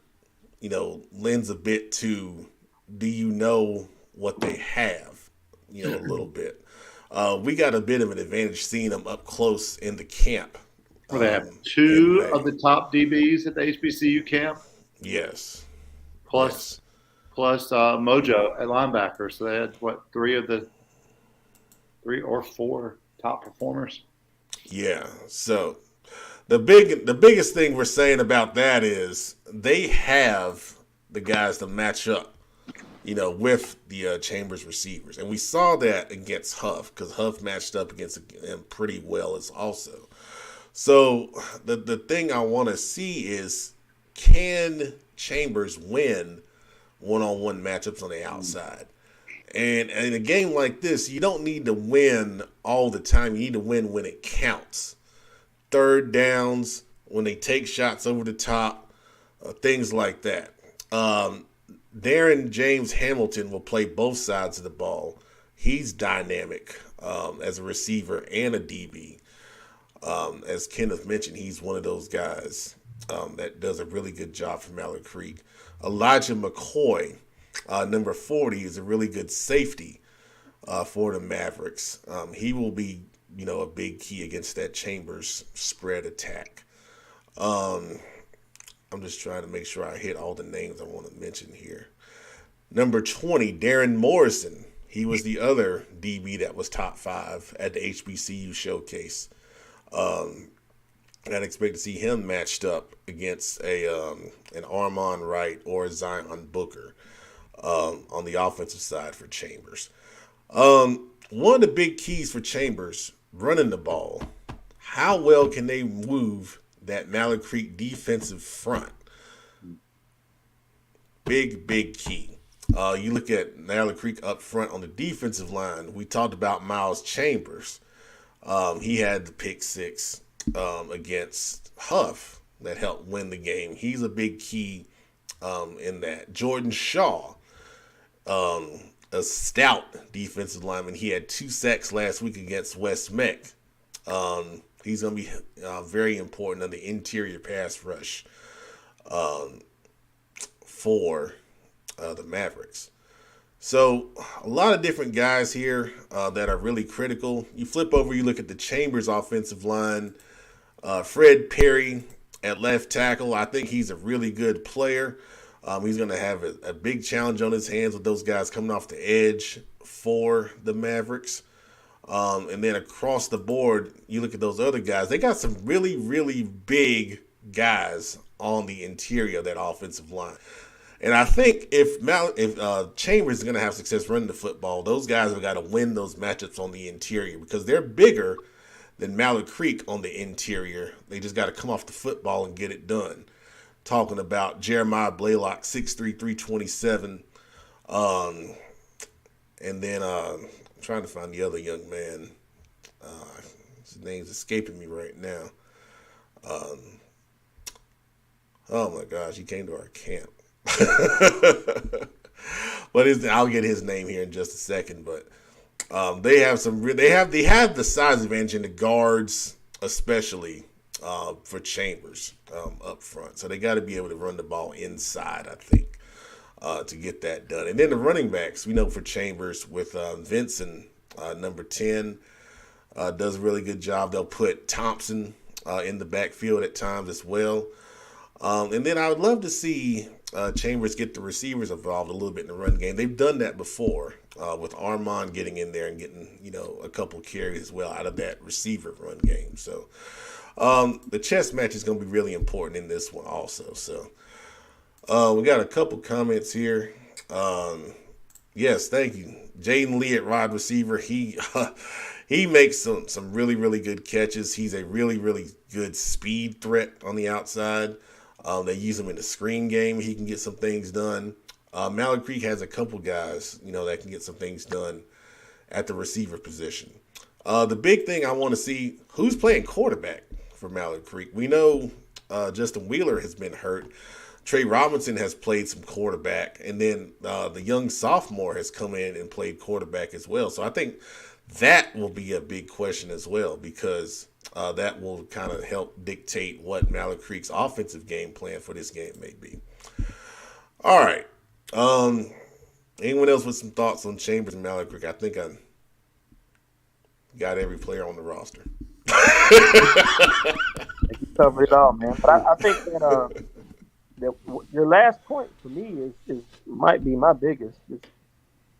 lends a bit to, do you know what they have, a little bit. We got a bit of an advantage seeing them up close in the camp. Where they have two of the top DBs at the HBCU camp. Yes. Plus Mojo at linebacker. So they had, three or four top performers. Yeah. So the biggest thing we're saying about that is they have the guys to match up, with the Chambers receivers. And we saw that against Huff, because Huff matched up against him pretty well as also. So the thing I want to see is, can Chambers win one-on-one matchups on the outside? And in a game like this, you don't need to win all the time. You need to win when it counts. Third downs, when they take shots over the top, things like that. Darren James Hamilton will play both sides of the ball. He's dynamic as a receiver and a DB. As Kenneth mentioned, he's one of those guys that does a really good job for Mallard Creek. Elijah McCoy, number 40, is a really good safety for the Mavericks. He will be, a big key against that Chambers spread attack. I'm just trying to make sure I hit all the names I want to mention here. Number 20, Darren Morrison. He was the other DB that was top 5 at the HBCU showcase. I'd expect to see him matched up against an Armon Wright or Zion Booker on the offensive side for Chambers. One of the big keys for Chambers, running the ball. How well can they move that Mallard Creek defensive front? Big key. You look at Mallard Creek up front on the defensive line. We talked about Miles Chambers. He had the pick 6 against Huff that helped win the game. He's a big key in that. Jordan Shaw, a stout defensive lineman. He had 2 sacks last week against West Meck. He's going to be very important on the interior pass rush for the Mavericks. So a lot of different guys here that are really critical. You flip over, you look at the Chambers offensive line. Fred Perry at left tackle. I think he's a really good player. He's going to have a big challenge on his hands with those guys coming off the edge for the Mavericks. And then across the board, you look at those other guys. They got some really, really big guys on the interior of that offensive line. And I think if Chambers is going to have success running the football, those guys have got to win those matchups on the interior because they're bigger than Mallard Creek on the interior. They just got to come off the football and get it done. Talking about Jeremiah Blaylock, 6'3", 327. And then I'm trying to find the other young man. His name's escaping me right now. Oh, my gosh, he came to our camp. But I'll get his name here in just a second. But they have the size advantage in the guards, especially for Chambers up front. So they got to be able to run the ball inside, I think, to get that done. And then the running backs, we know for Chambers with Vincent, number 10, does a really good job. They'll put Thompson in the backfield at times as well. And then I would love to see Chambers get the receivers involved a little bit in the run game. They've done that before with Armand getting in there and getting, a couple carries as well out of that receiver run game. So the chess match is going to be really important in this one also. So we got a couple comments here. Yes, thank you. Jaden Lee at wide receiver. He makes some really really good catches. He's a really really good speed threat on the outside. They use him in the screen game. He can get some things done. Mallard Creek has a couple guys, that can get some things done at the receiver position. The big thing I want to see, who's playing quarterback for Mallard Creek. We know Justin Wheeler has been hurt. Trey Robinson has played some quarterback, and then the young sophomore has come in and played quarterback as well. So I think that will be a big question as well, because that will kind of help dictate what Mallard Creek's offensive game plan for this game may be. All right. Anyone else with some thoughts on Chambers and Mallard Creek? I think I got every player on the roster. You covered it all, man. But I think that your last point for me is might be my biggest. Is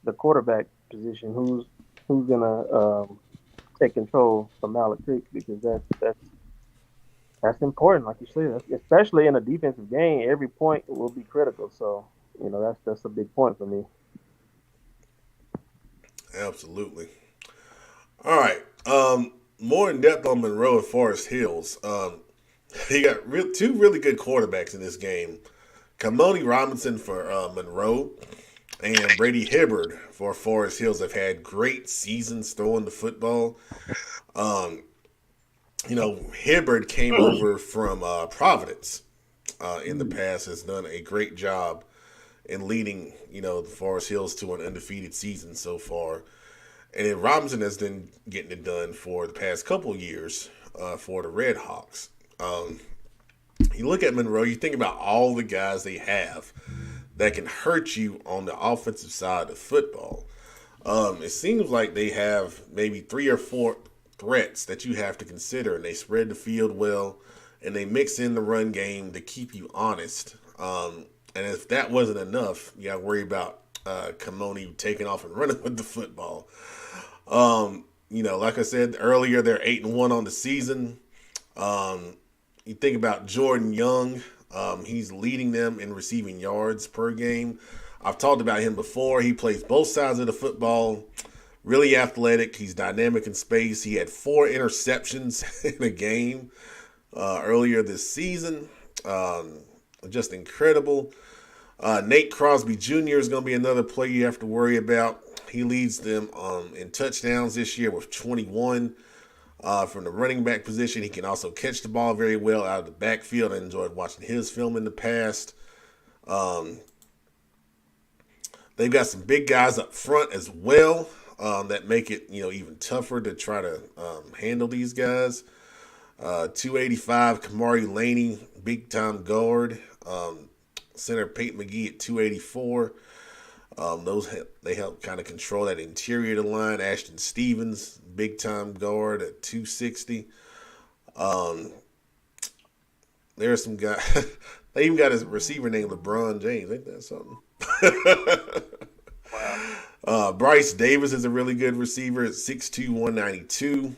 the quarterback position. Who's gonna take control from Mallard Creek, because that's important, like you said, especially in a defensive game. Every point will be critical. So that's a big point for me. Absolutely. All right. More in depth on Monroe and Forest Hills. He got two really good quarterbacks in this game. Kamoni Robinson for Monroe and Brady Hibbard for Forest Hills have had great seasons throwing the football. Hibbard came over from Providence in the past, has done a great job in leading, the Forest Hills to an undefeated season so far. And then Robinson has been getting it done for the past couple years for the Red Hawks. You look at Monroe, you think about all the guys they have that can hurt you on the offensive side of football. It seems like they have maybe 3 or 4 threats that you have to consider, and they spread the field well, and they mix in the run game to keep you honest. And if that wasn't enough, you got to worry about Kamoni taking off and running with the football. Like I said earlier, they're 8-1 on the season. You think about Jordan Young. He's leading them in receiving yards per game. I've talked about him before. He plays both sides of the football. Really athletic. He's dynamic in space. He had 4 interceptions in a game earlier this season. Just incredible. Nate Crosby Jr. is going to be another player you have to worry about. He leads them in touchdowns this year with 21 from the running back position. He can also catch the ball very well out of the backfield. I enjoyed watching his film in the past. They've got some big guys up front as well that make it even tougher to try to handle these guys. 285, Kamari Laney, big time guard. Center Peyton McGee at 284. They help kind of control that interior of the line. Ashton Stevens, big time guard at 260. There's some guy. They even got his receiver named LeBron James. Ain't that something? Wow. Bryce Davis is a really good receiver at 6'2", 192.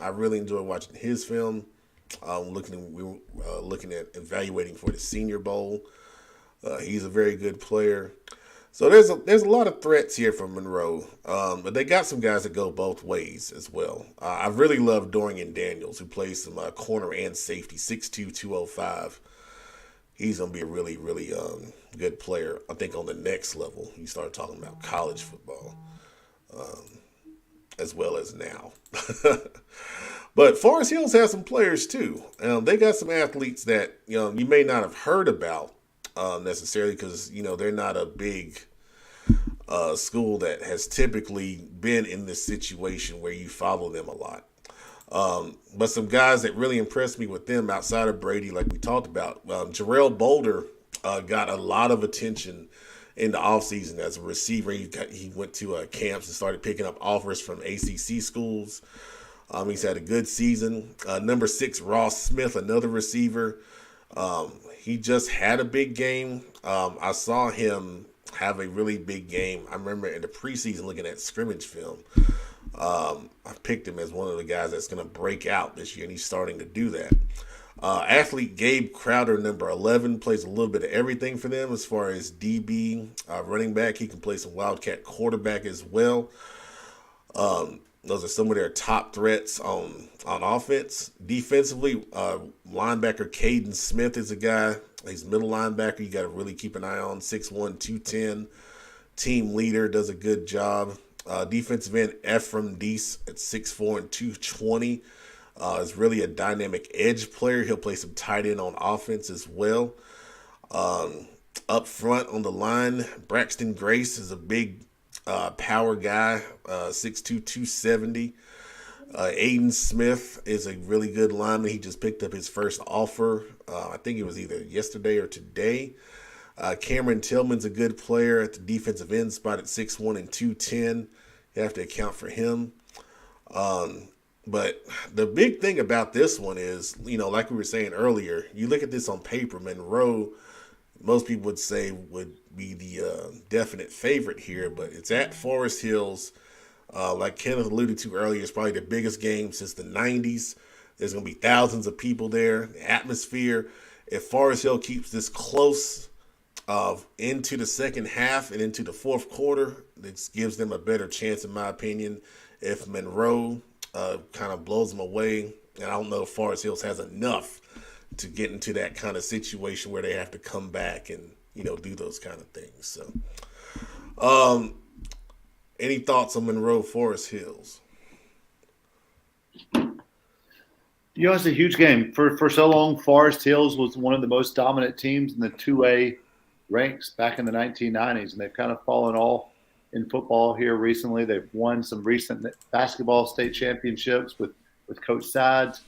I really enjoy watching his film. We were looking at evaluating for the Senior Bowl. He's a very good player. So there's a lot of threats here from Monroe, but they got some guys that go both ways as well. I really love Dorian Daniels, who plays some corner and safety, 6'2", 205. He's going to be a really, really good player, I think, on the next level. You start talking about college football as well as now. But Forest Hills has some players too. They got some athletes that you may not have heard about necessarily, because they're not a big school that has typically been in this situation where you follow them a lot. But some guys that really impressed me with them outside of Brady, like we talked about, Jarrell Boulder got a lot of attention in the offseason as a receiver. He went to camps and started picking up offers from ACC schools. He's had a good season. Number 6, Ross Smith, another receiver. He just had a big game. I saw him have a really big game. I remember in the preseason looking at scrimmage film. I picked him as one of the guys that's going to break out this year, and he's starting to do that. Athlete Gabe Crowder, number 11, plays a little bit of everything for them as far as DB, running back. He can play some Wildcat quarterback as well. Those are some of their top threats on offense. Defensively, linebacker Caden Smith is a guy. He's middle linebacker. You got to really keep an eye on. 6'1", 210. Team leader, does a good job. Defensive end Ephraim Deese at 6'4" and 220. Is really a dynamic edge player. He'll play some tight end on offense as well. Up front on the line, Braxton Grace is a big power guy, 6'2", 270. Aiden Smith is a really good lineman. He just picked up his first offer. I think it was either yesterday or today. Cameron Tillman's a good player at the defensive end spot at 6'1" and 210. You have to account for him. But the big thing about this one is, like we were saying earlier, you look at this on paper, Monroe, most people would say would be the definite favorite here, but it's at Forest Hills. Like Kenneth alluded to earlier, it's probably the biggest game since the 90s. There's going to be thousands of people there. The atmosphere, if Forest Hill keeps this close into the second half and into the fourth quarter, this gives them a better chance, in my opinion. If Monroe kind of blows them away, and I don't know if Forest Hills has enough to get into that kind of situation where they have to come back and do those kind of things. So, any thoughts on Monroe Forest Hills? It's a huge game. For so long, Forest Hills was one of the most dominant teams in the 2A ranks back in the 1990s, and they've kind of fallen off in football here recently. They've won some recent basketball state championships with Coach Sides.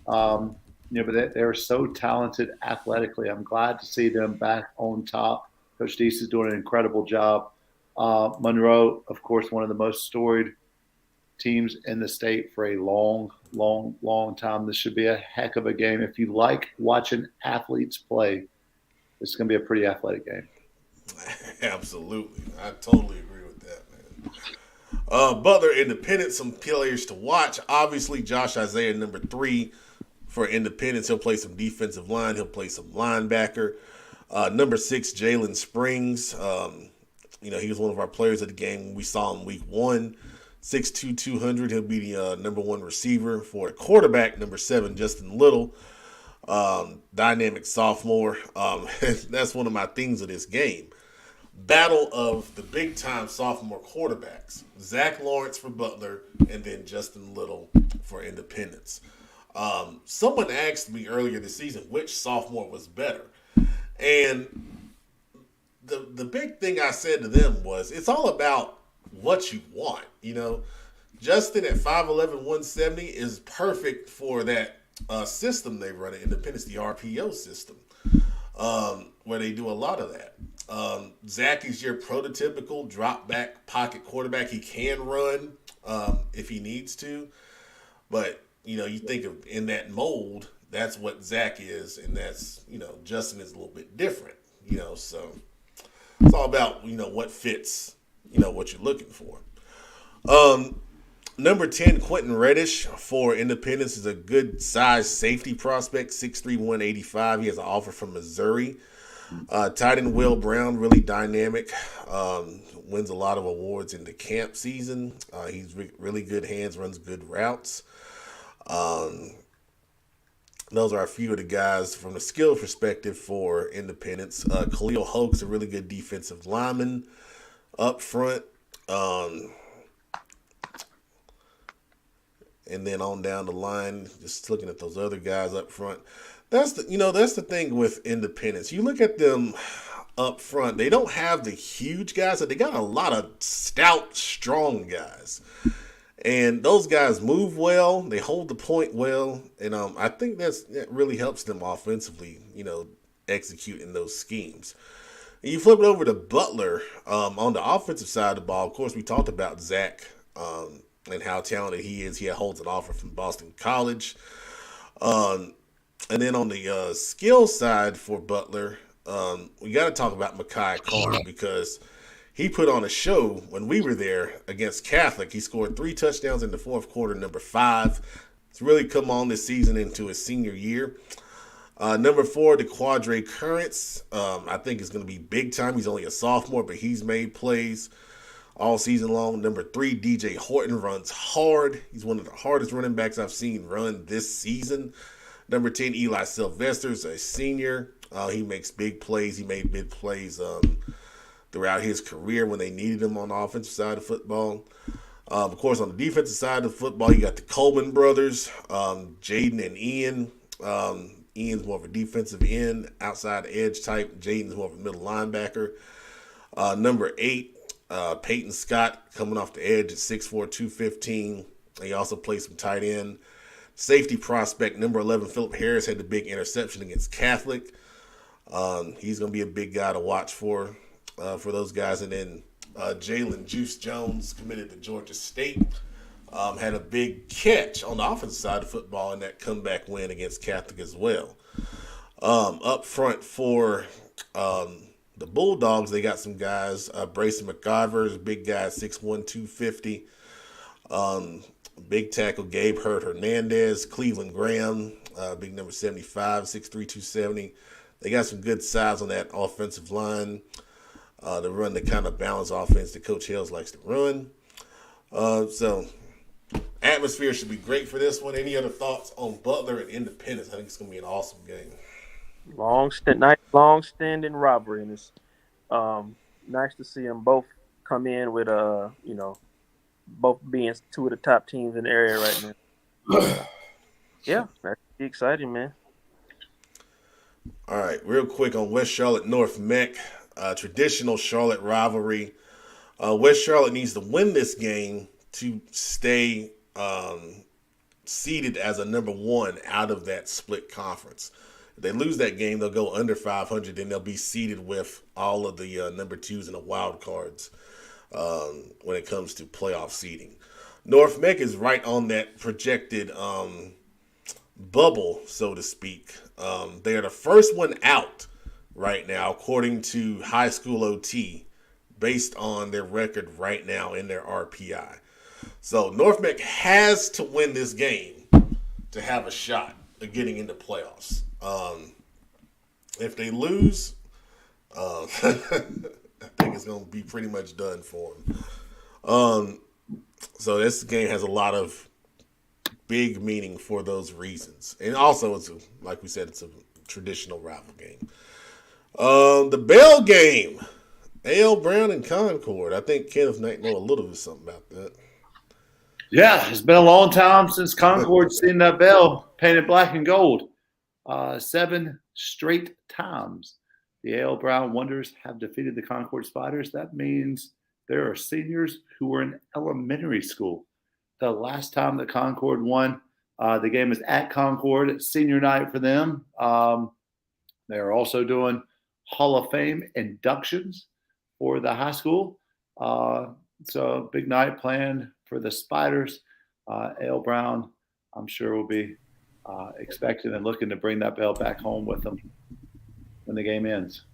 But they're so talented athletically. I'm glad to see them back on top. Coach Deese is doing an incredible job. Monroe, of course, one of the most storied teams in the state for a long, long, long time. This should be a heck of a game. If you like watching athletes play, this is going to be a pretty athletic game. Absolutely. I totally agree with that, man. Butler Independence, some players to watch. Obviously, Josh Isaiah, number 3 for Independence. He'll play some defensive line. He'll play some linebacker. Number 6, Jalen Springs. He was one of our players at the game we saw in week 1. 6'2", 200. He'll be the number 1 receiver. For a quarterback, number 7, Justin Little. Dynamic sophomore. That's one of my things of this game. Battle of the big-time sophomore quarterbacks. Zach Lawrence for Butler, and then Justin Little for Independence. Someone asked me earlier this season which sophomore was better. And the big thing I said to them was, it's all about what you want. Justin at 5'11", 170 is perfect for that system they run at Independence, the RPO system, where they do a lot of that. Zach is your prototypical drop back pocket quarterback. He can run if he needs to, but you think of in that mold, that's what Zach is, and that's Justin is a little bit different. So it's all about what fits what you're looking for. Number 10, Quentin Reddish for Independence is a good size safety prospect, 6'3", 185. He has an offer from Missouri. Tight end Will Brown, really dynamic. Wins a lot of awards in the camp season. He's really good hands, runs good routes. Those are a few of the guys from the skill perspective for Independence. Khalil Hoke's a really good defensive lineman up front. And then on down the line, just looking at those other guys up front. That's the thing with Independence. You look at them up front, they don't have the huge guys, but they got a lot of stout, strong guys. And those guys move well, they hold the point well, and I think that really helps them offensively, executing those schemes. And you flip it over to Butler, on the offensive side of the ball. Of course, we talked about Zach, and how talented he is. He holds an offer from Boston College. And then on the skill side for Butler, we got to talk about Mekhi Carter, because he put on a show when we were there against Catholic. He scored 3 touchdowns in the fourth quarter, number 5. It's really come on this season into his senior year. Number 4, the Quadre Currents. I think it's going to be big time. He's only a sophomore, but he's made plays all season long. Number 3, DJ Horton runs hard. He's one of the hardest running backs I've seen run this season. Number 10, Eli Sylvester's a senior. He makes big plays. He made big plays throughout his career when they needed him on the offensive side of football. Of course, on the defensive side of football, you got the Coleman brothers, Jaden and Ian. Ian's more of a defensive end, outside edge type. Jaden's more of a middle linebacker. Number 8, Peyton Scott coming off the edge at 6'4", 215. He also plays some tight end. Safety prospect, number 11, Philip Harris had the big interception against Catholic. He's going to be a big guy to watch for those guys. And then Jalen Juice Jones, committed to Georgia State, had a big catch on the offensive side of football in that comeback win against Catholic as well. Up front for the Bulldogs, they got some guys. Brayson McIvers, big guy, 6'1", 250. Big tackle, Gabe Hernandez. Cleveland Graham, big number 75, 6'3", 270. They got some good size on that offensive line. They run the kind of balanced offense that Coach Hales likes to run. So atmosphere should be great for this one. Any other thoughts on Butler and Independence? I think it's going to be an awesome game. Long-standing rivalry, and it's nice to see them both come in with both being two of the top teams in the area right now. Yeah, that's exciting, man. All right, real quick on West Charlotte, North Mech, traditional Charlotte rivalry. West Charlotte needs to win this game to stay seeded as a number 1 out of that split conference. If they lose that game, they'll go under 500, then they'll be seeded with all of the number 2s and the wild cards when it comes to playoff seeding. North Mech is right on that projected bubble, so to speak. They are the first one out right now, according to High School OT, based on their record right now in their RPI. So North Mech has to win this game to have a shot of getting into playoffs. If they lose, I think it's going to be pretty much done for them. So this game has a lot of big meaning for those reasons. And also, like we said, it's a traditional rival game. The Bell game, A.L. Brown and Concord. I think Kenneth might know a little bit something about that. Yeah, it's been a long time since Concord's seen that bell painted black and gold. 7 straight times the A.L. Brown Wonders have defeated the Concord Spiders. That means there are seniors who were in elementary school. The last time that Concord won, the game is at Concord. It's senior night for them. They're also doing Hall of Fame inductions for the high school. So big night planned for the Spiders. A.L. Brown, I'm sure, will be expecting and looking to bring that bell back home with them when the game ends.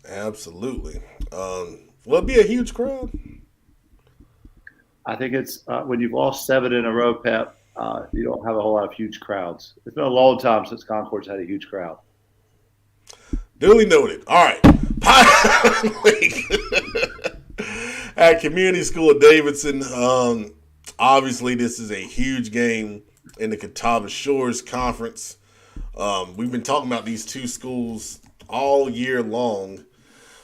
Absolutely. Will it be a huge crowd? I think it's when you've lost 7 in a row, Pep, you don't have a whole lot of huge crowds. It's been a long time since Concord's had a huge crowd. Duly noted. All right. Pine Lake at Community School of Davidson. Obviously, this is a huge game in the Catawba Shores Conference. We've been talking about these two schools all year long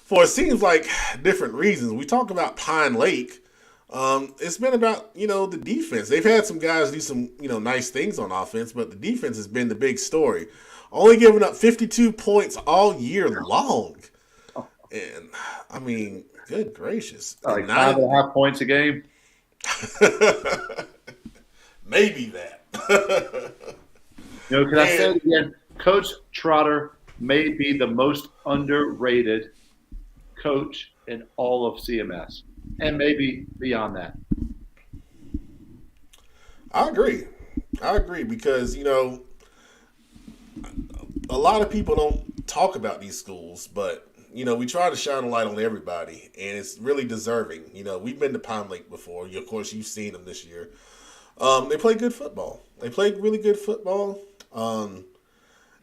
for, it seems like, different reasons. We talk about Pine Lake. It's been about, the defense. They've had some guys do some, nice things on offense, but the defense has been the big story. Only giving up 52 points all year long. And, I mean, good gracious. Like 5.5 points a game? Maybe that. Can I say it again? Coach Trotter may be the most underrated coach in all of CMS, and maybe beyond that. I agree because, a lot of people don't talk about these schools, but, we try to shine a light on everybody, and it's really deserving. We've been to Pine Lake before. Of course, you've seen them this year. They play good football. They played really good football.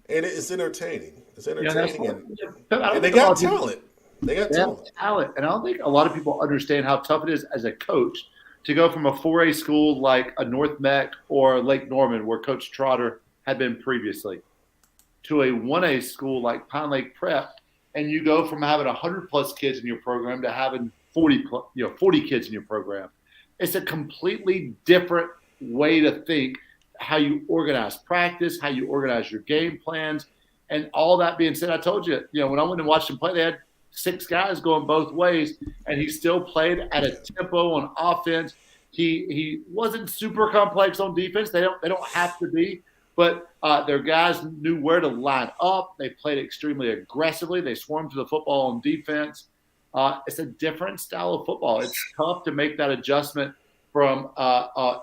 and it's entertaining. It's You know, that's entertaining, and I don't and they think a lot got of people talent. They got they have talent. talent, and I don't think a lot of people understand how tough it is as a coach to go from a 4A school like a North Meck or Lake Norman, where Coach Trotter had been previously, to a 1A school like Pine Lake Prep, and you go from having 100 plus kids in your program to having 40 kids in your program. It's a completely different way to think, how you organize practice, how you organize your game plans, and all that being said, I told you, when I went and watched him play, they had 6 guys going both ways, and he still played at a tempo on offense. He wasn't super complex on defense. They don't have to be, but their guys knew where to line up. They played extremely aggressively. They swarmed to the football on defense. It's a different style of football. It's tough to make that adjustment from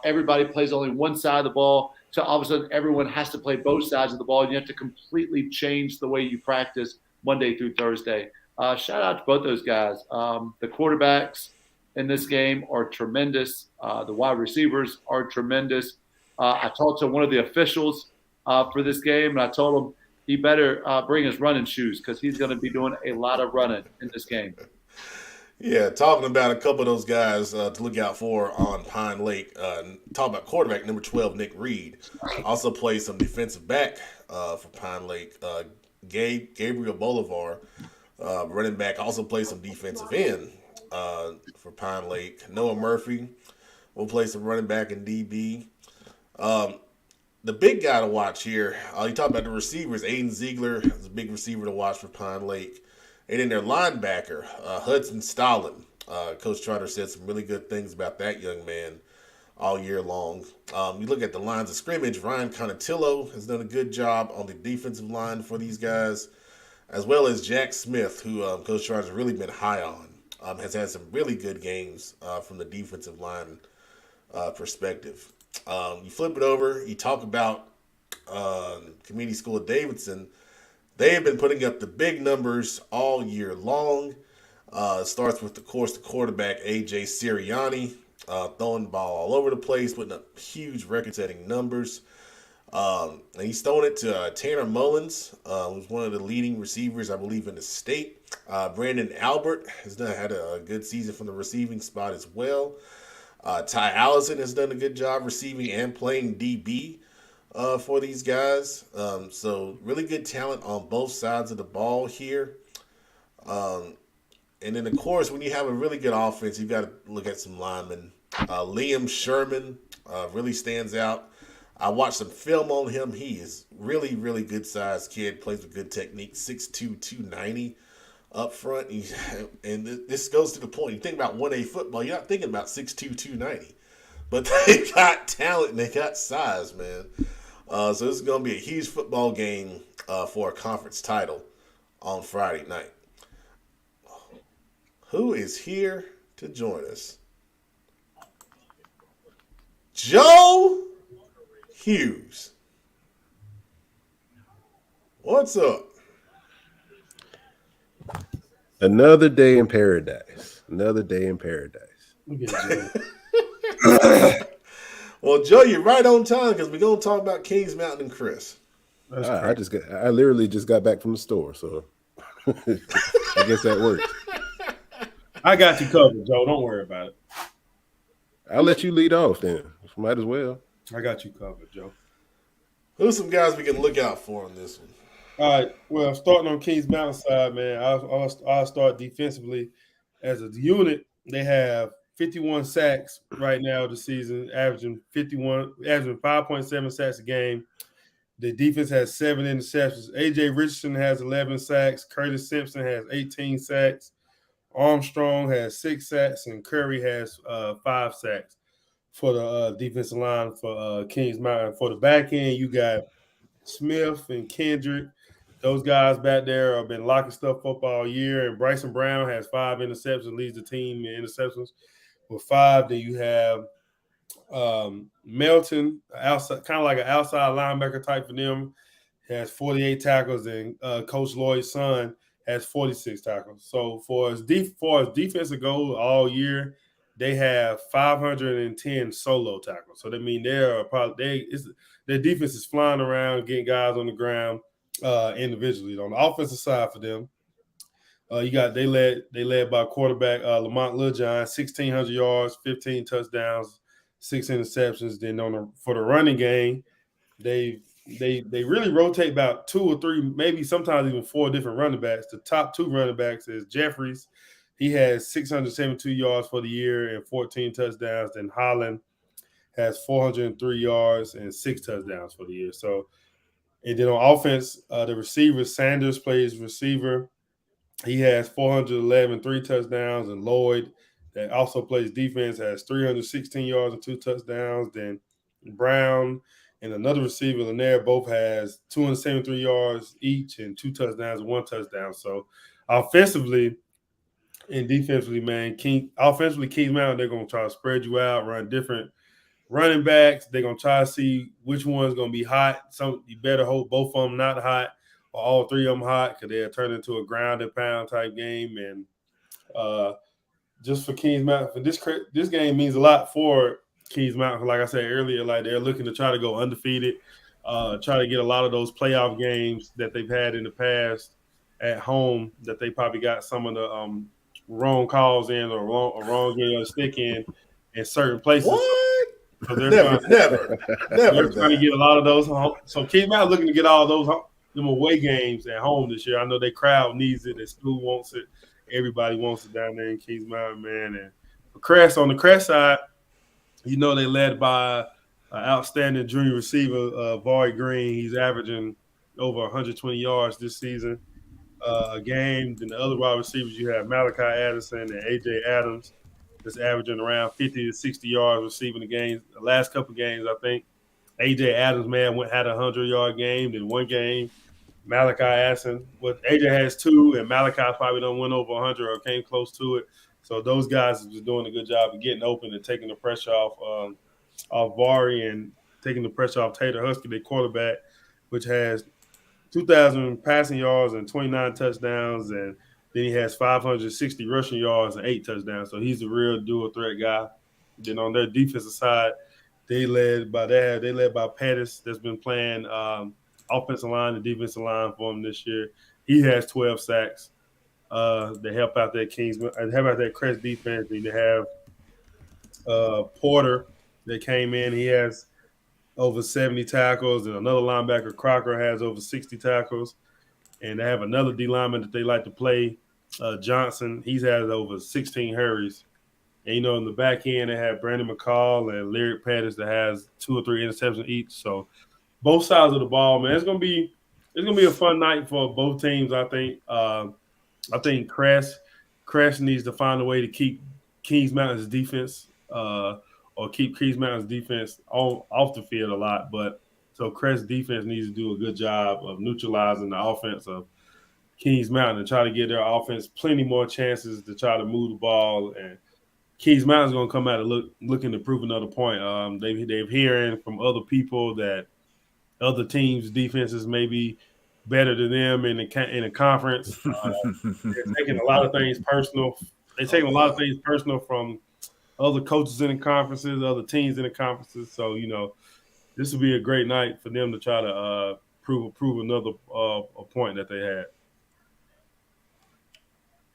everybody plays only one side of the ball to all of a sudden everyone has to play both sides of the ball, and you have to completely change the way you practice Monday through Thursday. Shout out to both those guys. The quarterbacks in this game are tremendous. The wide receivers are tremendous. I talked to one of the officials for this game, and I told him he better bring his running shoes because he's going to be doing a lot of running in this game. Yeah, talking about a couple of those guys to look out for on Pine Lake. Talk about quarterback number 12, Nick Reed. Also plays some defensive back for Pine Lake. Gabriel Bolivar, running back, also plays some defensive end for Pine Lake. Noah Murphy will play some running back and DB. The big guy to watch here, you talk about the receivers. Aiden Ziegler is a big receiver to watch for Pine Lake. And then their linebacker, Hudson Stalin. Coach Trotter said some really good things about that young man all year long. You look at the lines of scrimmage, Ryan Conatillo has done a good job on the defensive line for these guys, as well as Jack Smith, who Coach Trotter has really been high on. Has had some really good games from the defensive line perspective. You flip it over, you talk about Community School of Davidson. They have been putting up the big numbers all year long. It starts with, of course, the quarterback, A.J. Sirianni, throwing the ball all over the place, putting up huge record-setting numbers. And he's throwing it to Tanner Mullins, who's one of the leading receivers, I believe, in the state. Brandon Albert has had a good season from the receiving spot as well. Ty Allison has done a good job receiving and playing DB. For these guys. So really good talent on both sides of the ball here. And then, of course, when you have a really good offense, you've got to look at some linemen. Liam Sherman really stands out. I watched some film on him. He is really, really good-sized kid, plays with good technique, 6'2", 290 up front. And this goes to the point. You think about 1A football, you're not thinking about 6'2", 290. But they got talent and they got size, man. So this is going to be a huge football game for a conference title on Friday night. Who is here to join us? Joe Hughes. What's up? Another day in paradise. Another day in paradise. Well, Joe, you're right on time because we're going to talk about Kings Mountain and Chris. I literally just got back from the store, so I guess that worked. I got you covered, Joe. Don't worry about it. I'll let you lead off then. Might as well. I got you covered, Joe. Who's some guys we can look out for on this one? All right. Well, starting on Kings Mountain side, man, I'll start defensively. As a unit, they have 51 sacks right now this season, averaging 5.7 sacks a game. The defense has 7 interceptions. A.J. Richardson has 11 sacks. Curtis Simpson has 18 sacks. Armstrong has 6 sacks, and Curry has 5 sacks for the defensive line for Kings Mountain. For the back end, you got Smith and Kendrick. Those guys back there have been locking stuff up all year. And Bryson Brown has 5 interceptions, leads the team in interceptions with 5. Then you have Melton, outside, kind of like an outside linebacker type for them, has 48 tackles, and Coach Lloyd's son has 46 tackles. So for as defensive goal all year, they have 510 solo tackles. So that means their defense is flying around, getting guys on the ground. individually. On the offensive side for them, they led by quarterback Lamont Littlejohn, 1,600 yards, 15 touchdowns, 6 interceptions. Then for the running game, they really rotate about 2 or 3, maybe sometimes even 4 different running backs. The top 2 running backs is Jeffries. He has 672 yards for the year and 14 touchdowns. Then Holland has 403 yards and 6 touchdowns for the year. So, and then on offense, the receiver Sanders plays receiver. He has 411, 3 touchdowns, and Lloyd, that also plays defense, has 316 yards and 2 touchdowns. Then Brown and another receiver, Lanier, both has 273 yards each and 2 touchdowns and 1 touchdown. So offensively and defensively, man, offensively, Kings Mountain, they're going to try to spread you out, run different running backs. They're going to try to see which one's going to be hot. You better hope both of them not hot, or all 3 of them hot, because they'll turn into a ground and pound type game. And just for Kings Mountain, for this game means a lot for Kings Mountain. Like I said earlier, like they're looking to try to go undefeated, try to get a lot of those playoff games that they've had in the past at home, that they probably got some of the wrong calls in, or wrong game or stick in certain places. What? So they're Never trying to get a lot of those home. So Kings Mountain looking to get all those them away games at home this year. I know their crowd needs it. Their school wants it. Everybody wants it down there in Kings Mountain, man. And for Crest, on the Crest side, they led by an outstanding junior receiver, Vaughn Green. He's averaging over 120 yards this season a game. Then the other wide receivers, you have Malachi Addison and A.J. Adams, that's averaging around 50 to 60 yards receiving the games. The last couple of games, I think A.J. Adams, man, had a 100-yard game. Then one game, Malachi Addison, AJ has 2, and Malachi probably don't went over 100 or came close to it. So those guys are just doing a good job of getting open and taking the pressure off Vari, and taking the pressure off Tater Husky, their quarterback, which has 2,000 passing yards and 29 touchdowns, and then he has 560 rushing yards and 8 touchdowns. So he's a real dual threat guy. Then on their defensive side, they led by Pettis, that's been playing offensive line and defensive line for him this year. He has 12 sacks. They help out that Crest defense. They have Porter that came in. He has over 70 tackles, and another linebacker, Crocker, has over 60 tackles. And they have another D lineman that they like to play, Johnson. He's had over 16 hurries. And, in the back end, they have Brandon McCall and Lyric Pettis that has 2 or 3 interceptions each. So both sides of the ball, man, it's gonna be a fun night for both teams. I think. I think Crest needs to find a way to keep Kings Mountain's defense, or keep Kings Mountain's defense off the field a lot. But so Crest defense needs to do a good job of neutralizing the offense of Kings Mountain and try to give their offense plenty more chances to try to move the ball. And Kings Mountain's gonna come out and looking to prove another point. They've hearing from other people that other teams' defenses may be better than them in the conference. They're taking a lot of things personal. They're taking a lot of things personal from other coaches in the conferences, other teams in the conferences. So, this will be a great night for them to try to prove another a point that they had.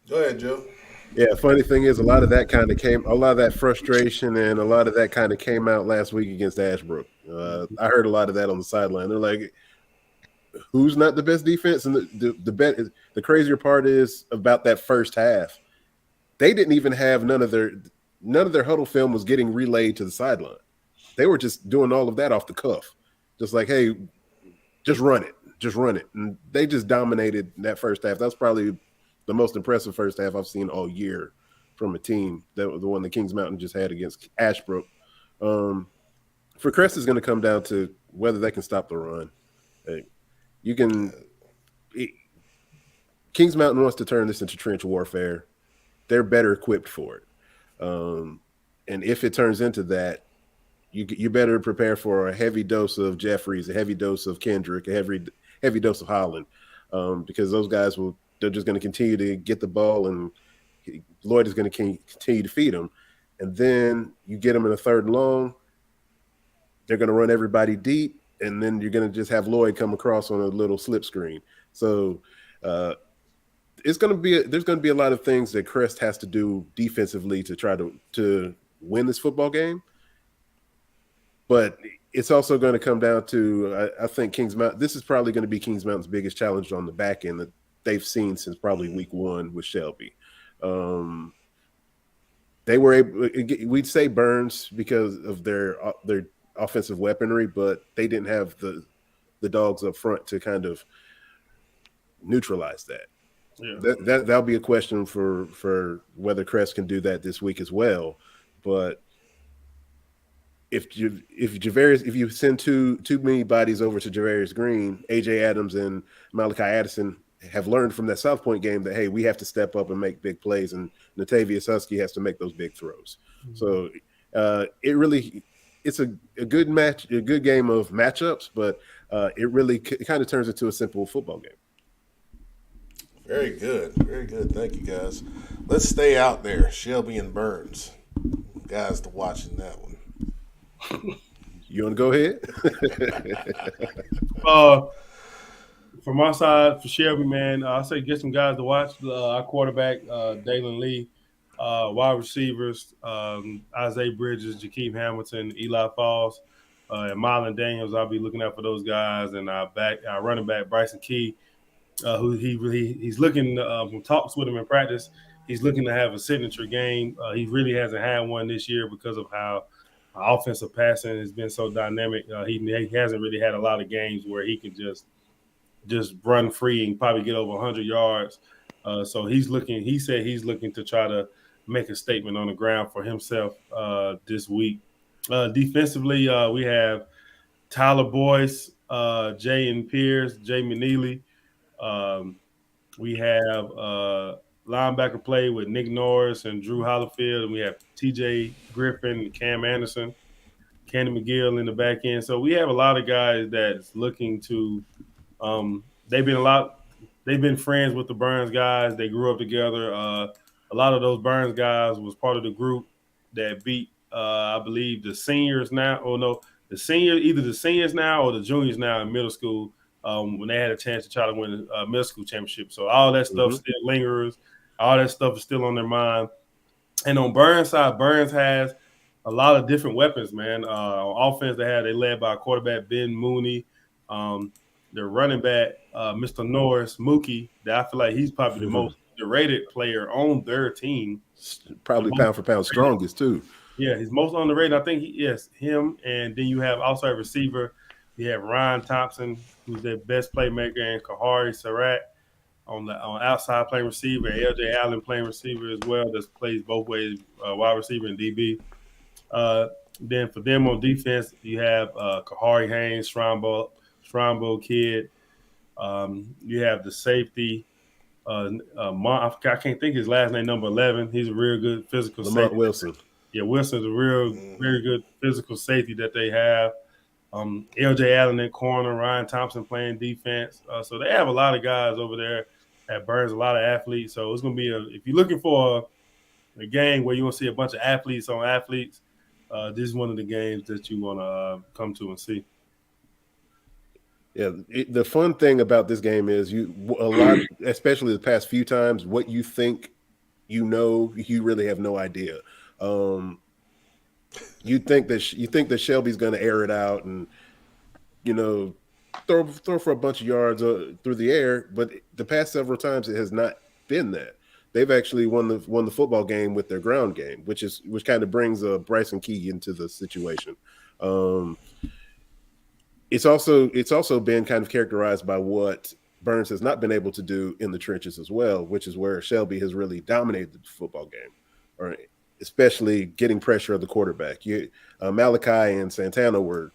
Go ahead, Joe. Yeah, funny thing is, a lot of that frustration and a lot of that kind of came out last week against Ashbrook. I heard a lot of that on the sideline. They're like, who's not the best defense? And the crazier part is about that first half. They didn't even have none of their huddle film was getting relayed to the sideline. They were just doing all of that off the cuff. Just like, hey, just run it. And they just dominated that first half. That's probably the most impressive first half I've seen all year from a team. That was the one that Kings Mountain just had against Ashbrook. For Crest, is going to come down to whether they can stop the run. Kings Mountain wants to turn this into trench warfare. They're better equipped for it. And if it turns into that, you better prepare for a heavy dose of Jeffries, a heavy dose of Kendrick, a heavy dose of Holland, because those guys they're just going to continue to get the ball, and Lloyd is going to continue to feed them. And then you get them in a 3rd and long. They're going to run everybody deep. and then you're going to just have Lloyd come across on a little slip screen. So it's going to be there's going to be a lot of things that Crest has to do defensively to try to win this football game. But it's also going to come down to I think Kings Mountain. This is probably going to be Kings Mountain's biggest challenge on the back end that they've seen since probably week one with Shelby. They were able. We'd say Burns because of their offensive weaponry, but they didn't have the dogs up front to kind of neutralize that. Yeah. That'll be a question for whether Crest can do that this week as well. But if you send too many bodies over to Javarius Green, AJ Adams and Malachi Addison have learned from that South Point game that, hey, we have to step up and make big plays, and Natavius Husky has to make those big throws. Mm-hmm. So it's a good match, a good game of matchups, but it kind of turns into a simple football game. Very good. Very good. Thank you, guys. Let's stay out there. Shelby and Burns. Guys to watch in that one. You want to go ahead? From my side, for Shelby, man, I say get some guys to watch. Our quarterback, Dalen Lee, wide receivers, Isaiah Bridges, Jakeem Hamilton, Eli Falls, and Marlon Daniels. I'll be looking out for those guys. And our running back, Bryson Key, who he's looking from talks with him in practice. He's looking to have a signature game. He really hasn't had one this year because of how offensive passing has been so dynamic. He hasn't really had a lot of games where he can just run free and probably get over 100 yards. So he said he's looking to try to make a statement on the ground for himself this week. Defensively, we have Tyler Boyce, Jay Pierce, Jay McNeely. We have linebacker play with Nick Norris and Drew Hollifield, and we have TJ Griffin and Cam Anderson, Kenny McGill in the back end. So we have a lot of guys that's looking to they've been friends with the Burns guys. They grew up together. A lot of those Burns guys was part of the group that beat I believe the seniors now. Either the seniors now or the juniors now in middle school when they had a chance to try to win a middle school championship. So all that stuff still lingers. All that stuff is still on their mind. And on Burns' side, Burns has a lot of different weapons, man. On offense, they led by quarterback Ben Mooney. Their running back, Mr. Norris, Mookie, that I feel like he's probably the most underrated player on their team. Probably pound for pound strongest, too. Yeah, he's most underrated. I think him. And then you have also a receiver. You have Ryan Thompson, who's their best playmaker, and Kahari Surratt on outside playing receiver, LJ Allen playing receiver as well. That plays both ways, wide receiver and DB. Then for them on defense, you have Kahari Haynes, Strombo Kid. You have the safety. I can't think his last name, number 11. He's a real good physical Lamont safety. Wilson. Yeah, Wilson's a very good physical safety that they have. LJ Allen in corner, Ryan Thompson playing defense. So they have a lot of guys over there at Burns, a lot of athletes. So it's going to be if you're looking for a game where you want to see a bunch of athletes on athletes, this is one of the games that you want to come to and see. Yeah, the fun thing about this game is especially the past few times, what you think you really have no idea. You think that Shelby's going to air it out and throw for a bunch of yards through the air, but the past several times it has not been that. They've actually won the football game with their ground game, which kind of brings Bryson Key into the situation. It's also been kind of characterized by what Burns has not been able to do in the trenches as well, which is where Shelby has really dominated the football game, or especially getting pressure of the quarterback. Malachi and Santana were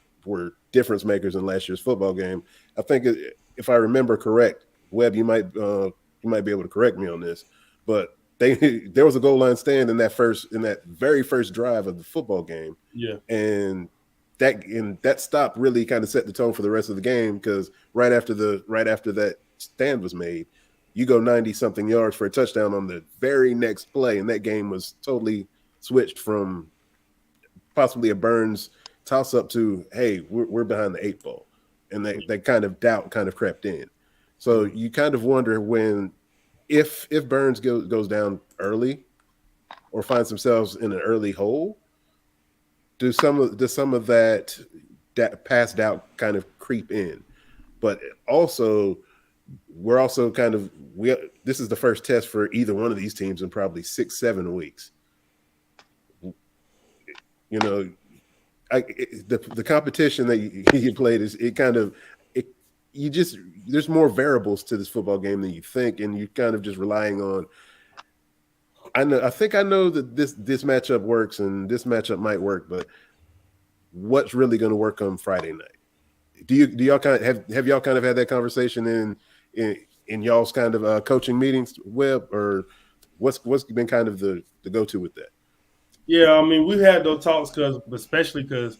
difference makers in last year's football game. I think if I remember correct, Webb, you might be able to correct me on this, but there was a goal line stand in that very first drive of the football game. Yeah, and that stop really kind of set the tone for the rest of the game, because right after that stand was made, you go 90-something yards for a touchdown on the very next play, and that game was totally switched from possibly a Burns toss-up to, hey, we're behind the 8 ball. and that kind of doubt kind of crept in. So you kind of wonder if Burns goes down early or finds themselves in an early hole, does some of that past doubt kind of creep in? But also, we're also this is the first test for either one of these teams in probably 6-7 weeks. You know, the competition that you played there's more variables to this football game than you think, and you're kind of just relying on. I think I know that this matchup works and this matchup might work, but what's really going to work on Friday night? Do y'all kind of have y'all kind of had that conversation in y'all's kind of coaching meetings, Webb, or what's been kind of the go-to with that? Yeah, I mean, we've had those talks especially because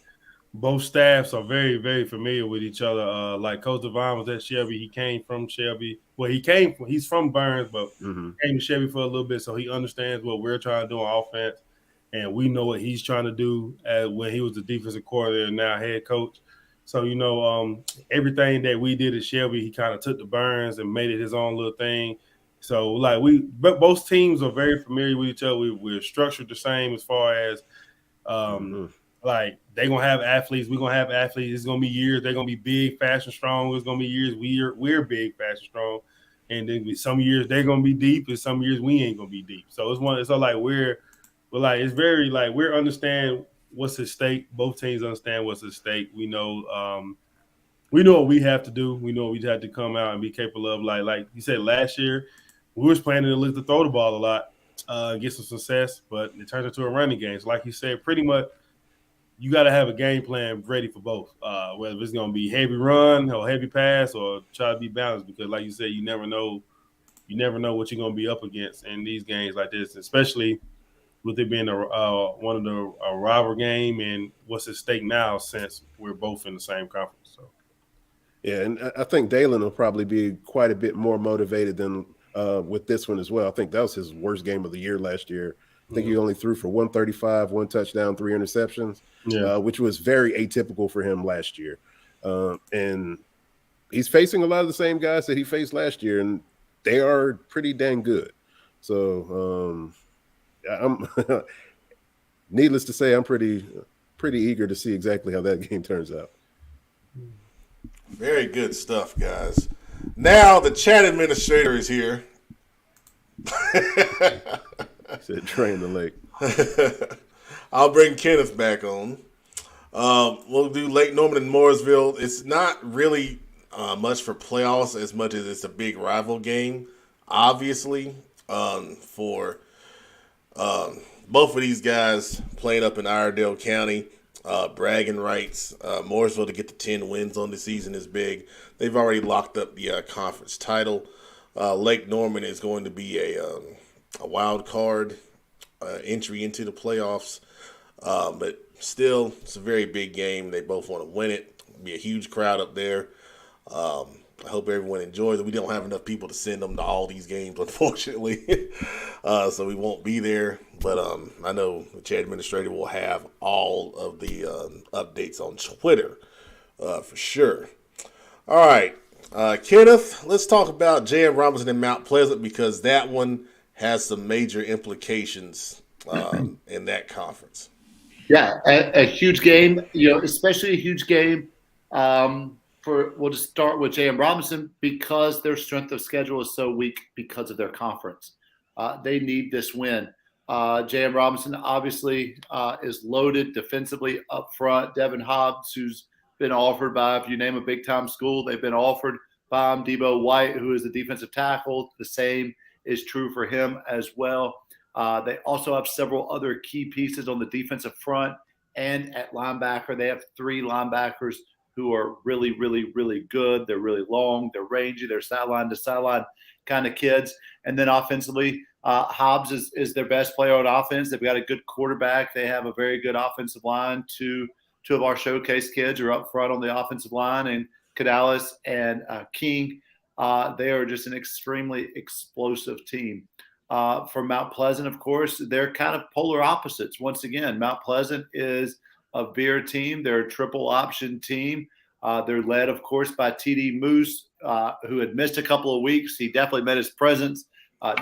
both staffs are very, very familiar with each other. Like Coach Devine was at Shelby. He came from Shelby. Well, he's from Burns, but came to Shelby for a little bit, so he understands what we're trying to do on offense, and we know what he's trying to do when he was the defensive coordinator and now head coach. So, everything that we did at Shelby, he kind of took to Burns and made it his own little thing. So, but both teams are very familiar with each other. We're structured the same as far as, like, they're going to have athletes. We're going to have athletes. It's going to be years. They're going to be big, fast, and strong. It's going to be years we're big, fast, and strong. And then some years they're going to be deep, and some years we ain't going to be deep. So it's very like we understand what's at stake. Both teams understand what's at stake. We know what we have to do. We know we have to come out and be capable of, like you said, last year we was planning to throw the ball a lot, get some success, but it turns into a running game. So like you said, pretty much you got to have a game plan ready for both, whether it's going to be heavy run or heavy pass or try to be balanced, because like you said, you never know what you're going to be up against in these games like this, especially with it being a rival game and what's at stake now since we're both in the same conference. So. Yeah, and I think Dalen will probably be quite a bit more motivated than with this one as well. I think that was his worst game of the year last year. I think he only threw for 135, 1 touchdown, 3 interceptions, which was very atypical for him last year. And he's facing a lot of the same guys that he faced last year, and they are pretty dang good. So I'm needless to say, I'm pretty eager to see exactly how that game turns out. Very good stuff, guys. Now the chat administrator is here. Said train the lake. I'll bring Kenneth back on. We'll do Lake Norman and Mooresville. It's not really much for playoffs as much as it's a big rival game, obviously, for both of these guys playing up in Iredell County. Bragging rights. Mooresville to get the 10 wins on the season is big. They've already locked up the conference title. Lake Norman is going to be a wild card entry into the playoffs. But still, it's a very big game. They both want to win it. It'll be a huge crowd up there. I hope everyone enjoys it. We don't have enough people to send them to all these games, unfortunately. So we won't be there. But I know the chat administrator will have all of the updates on Twitter for sure. All right. Kenneth, let's talk about J.M. Robinson and Mount Pleasant, because that one has some major implications in that conference. Yeah, a huge game, especially a huge game we'll just start with J.M. Robinson, because their strength of schedule is so weak because of their conference. They need this win. J.M. Robinson obviously is loaded defensively up front. Devin Hobbs, who's been offered by, if you name a big-time school, they've been offered by him. Debo White, who is the defensive tackle, the same is true for him as well. They also have several other key pieces on the defensive front and at linebacker. They have 3 linebackers who are really, really, really good. They're really long. They're rangy. They're sideline to sideline kind of kids. And then offensively, Hobbs is their best player on offense. They've got a good quarterback. They have a very good offensive line. Two of our showcase kids are up front on the offensive line, and Cadales and King. They are just an extremely explosive team. For Mount Pleasant, of course, they're kind of polar opposites. Once again, Mount Pleasant is a veer team. They're a triple option team. They're led, of course, by TD Moose, who had missed a couple of weeks. He definitely made his presence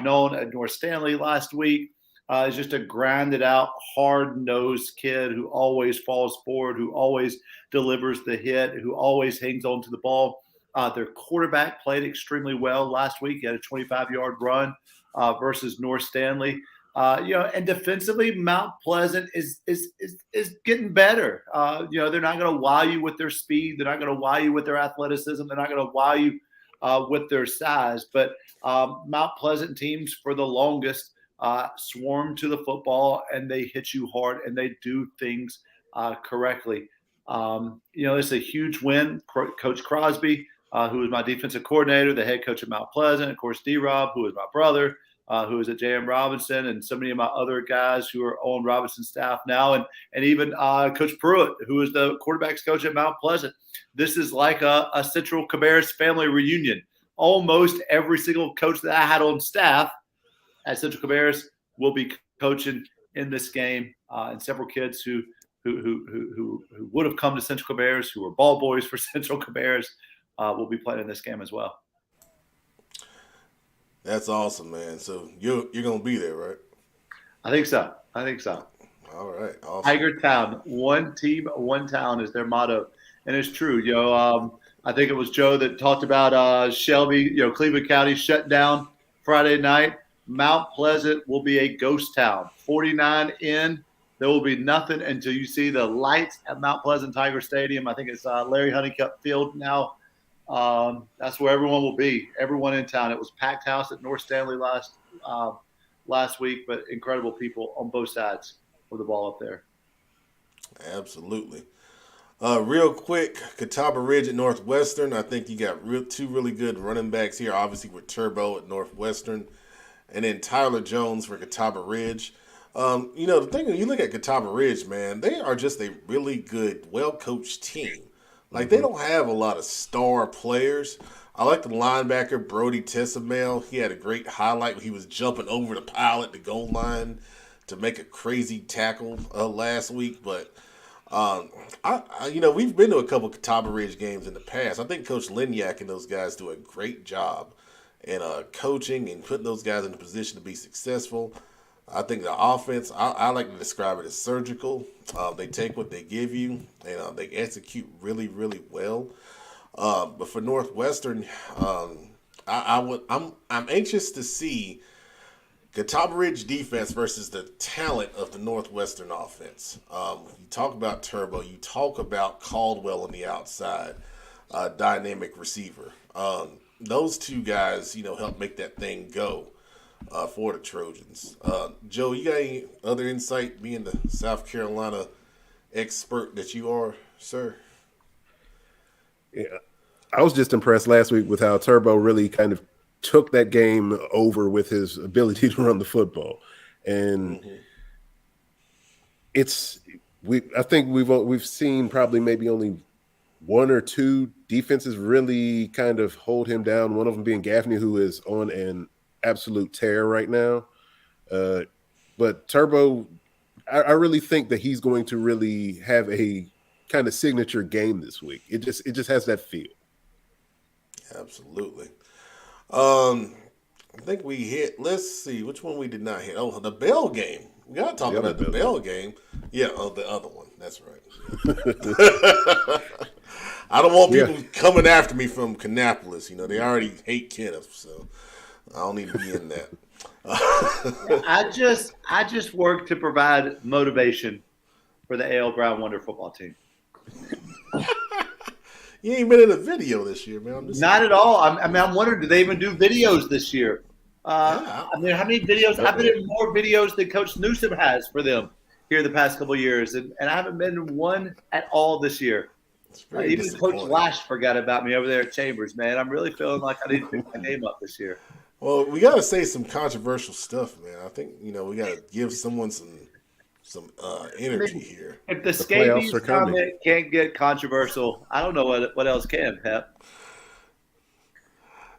known at North Stanley last week. Is just a grinded out, hard-nosed kid who always falls forward, who always delivers the hit, who always hangs on to the ball. Their quarterback played extremely well last week. He had a 25-yard run versus North Stanley. And defensively, Mount Pleasant is getting better. They're not going to wow you with their speed. They're not going to wow you with their athleticism. They're not going to wow you with their size. But Mount Pleasant teams, for the longest, swarm to the football, and they hit you hard, and they do things correctly. It's a huge win. Coach Crosby, who is my defensive coordinator, the head coach of Mount Pleasant, of course, D-Rob, who is my brother, who is at J.M. Robinson, and so many of my other guys who are on Robinson's staff now, and even Coach Pruitt, who is the quarterback's coach at Mount Pleasant. This is like a Central Cabarrus family reunion. Almost every single coach that I had on staff at Central Cabarrus will be coaching in this game, and several kids who would have come to Central Cabarrus, who were ball boys for Central Cabarrus, will be playing in this game as well. That's awesome, man. So you're gonna be there, right? I think so. All right, awesome. Tiger Town, one team, one town is their motto, and it's true. I think it was Joe that talked about Shelby, Cleveland County shut down Friday night. Mount Pleasant will be a ghost town. 49 in. There will be nothing until you see the lights at Mount Pleasant Tiger Stadium. I think it's Larry Honeycutt Field now. That's where everyone will be. Everyone in town. It was packed house at North Stanley last week, but incredible people on both sides of the ball up there. Absolutely. Real quick, Catawba Ridge at Northwestern. I think you got two really good running backs here. Obviously, with Turbo at Northwestern, and then Tyler Jones for Catawba Ridge. The thing when you look at Catawba Ridge, man, they are just a really good, well-coached team. Like, they don't have a lot of star players. I like the linebacker, Brody Tessamel. He had a great highlight when he was jumping over the pile at the goal line to make a crazy tackle last week. But, we've been to a couple Catawba Ridge games in the past. I think Coach Linyak and those guys do a great job in coaching and putting those guys in a position to be successful. I think the offense, I like to describe it as surgical. They take what they give you, and they execute really, really well. But for Northwestern, I'm anxious to see Catawba Ridge defense versus the talent of the Northwestern offense. You talk about Turbo, you talk about Caldwell on the outside, dynamic receiver. Those two guys, help make that thing go. For the Trojans. Joe, you got any other insight being the South Carolina expert that you are, sir? Yeah, I was just impressed last week with how Turbo really kind of took that game over with his ability to run the football. And I think we've seen probably maybe only one or two defenses really kind of hold him down, one of them being Gaffney, who is on an absolute tear right now. But Turbo, I really think that he's going to really have a kind of signature game this week. It just has that feel. Absolutely. I think we hit, let's see, which one we did not hit? Oh, the Bell game. We got to talk about the Bell game. Yeah, the other one. That's right. I don't want people coming after me from Kannapolis. They already hate Kenneth, so I don't need to be in that. I just work to provide motivation for the A.L. Brown Wonder football team. You ain't been in a video this year, man. Not at all. I'm wondering, do they even do videos this year? How many videos? I've been in more videos than Coach Newsom has for them here the past couple of years, and I haven't been in one at all this year. Even Coach Lash forgot about me over there at Chambers, man. I'm really feeling like I need to pick my game up this year. Well, we got to say some controversial stuff, man. I think, we got to give someone some energy here. If the scabies comment can't get controversial, I don't know what else can, Pep.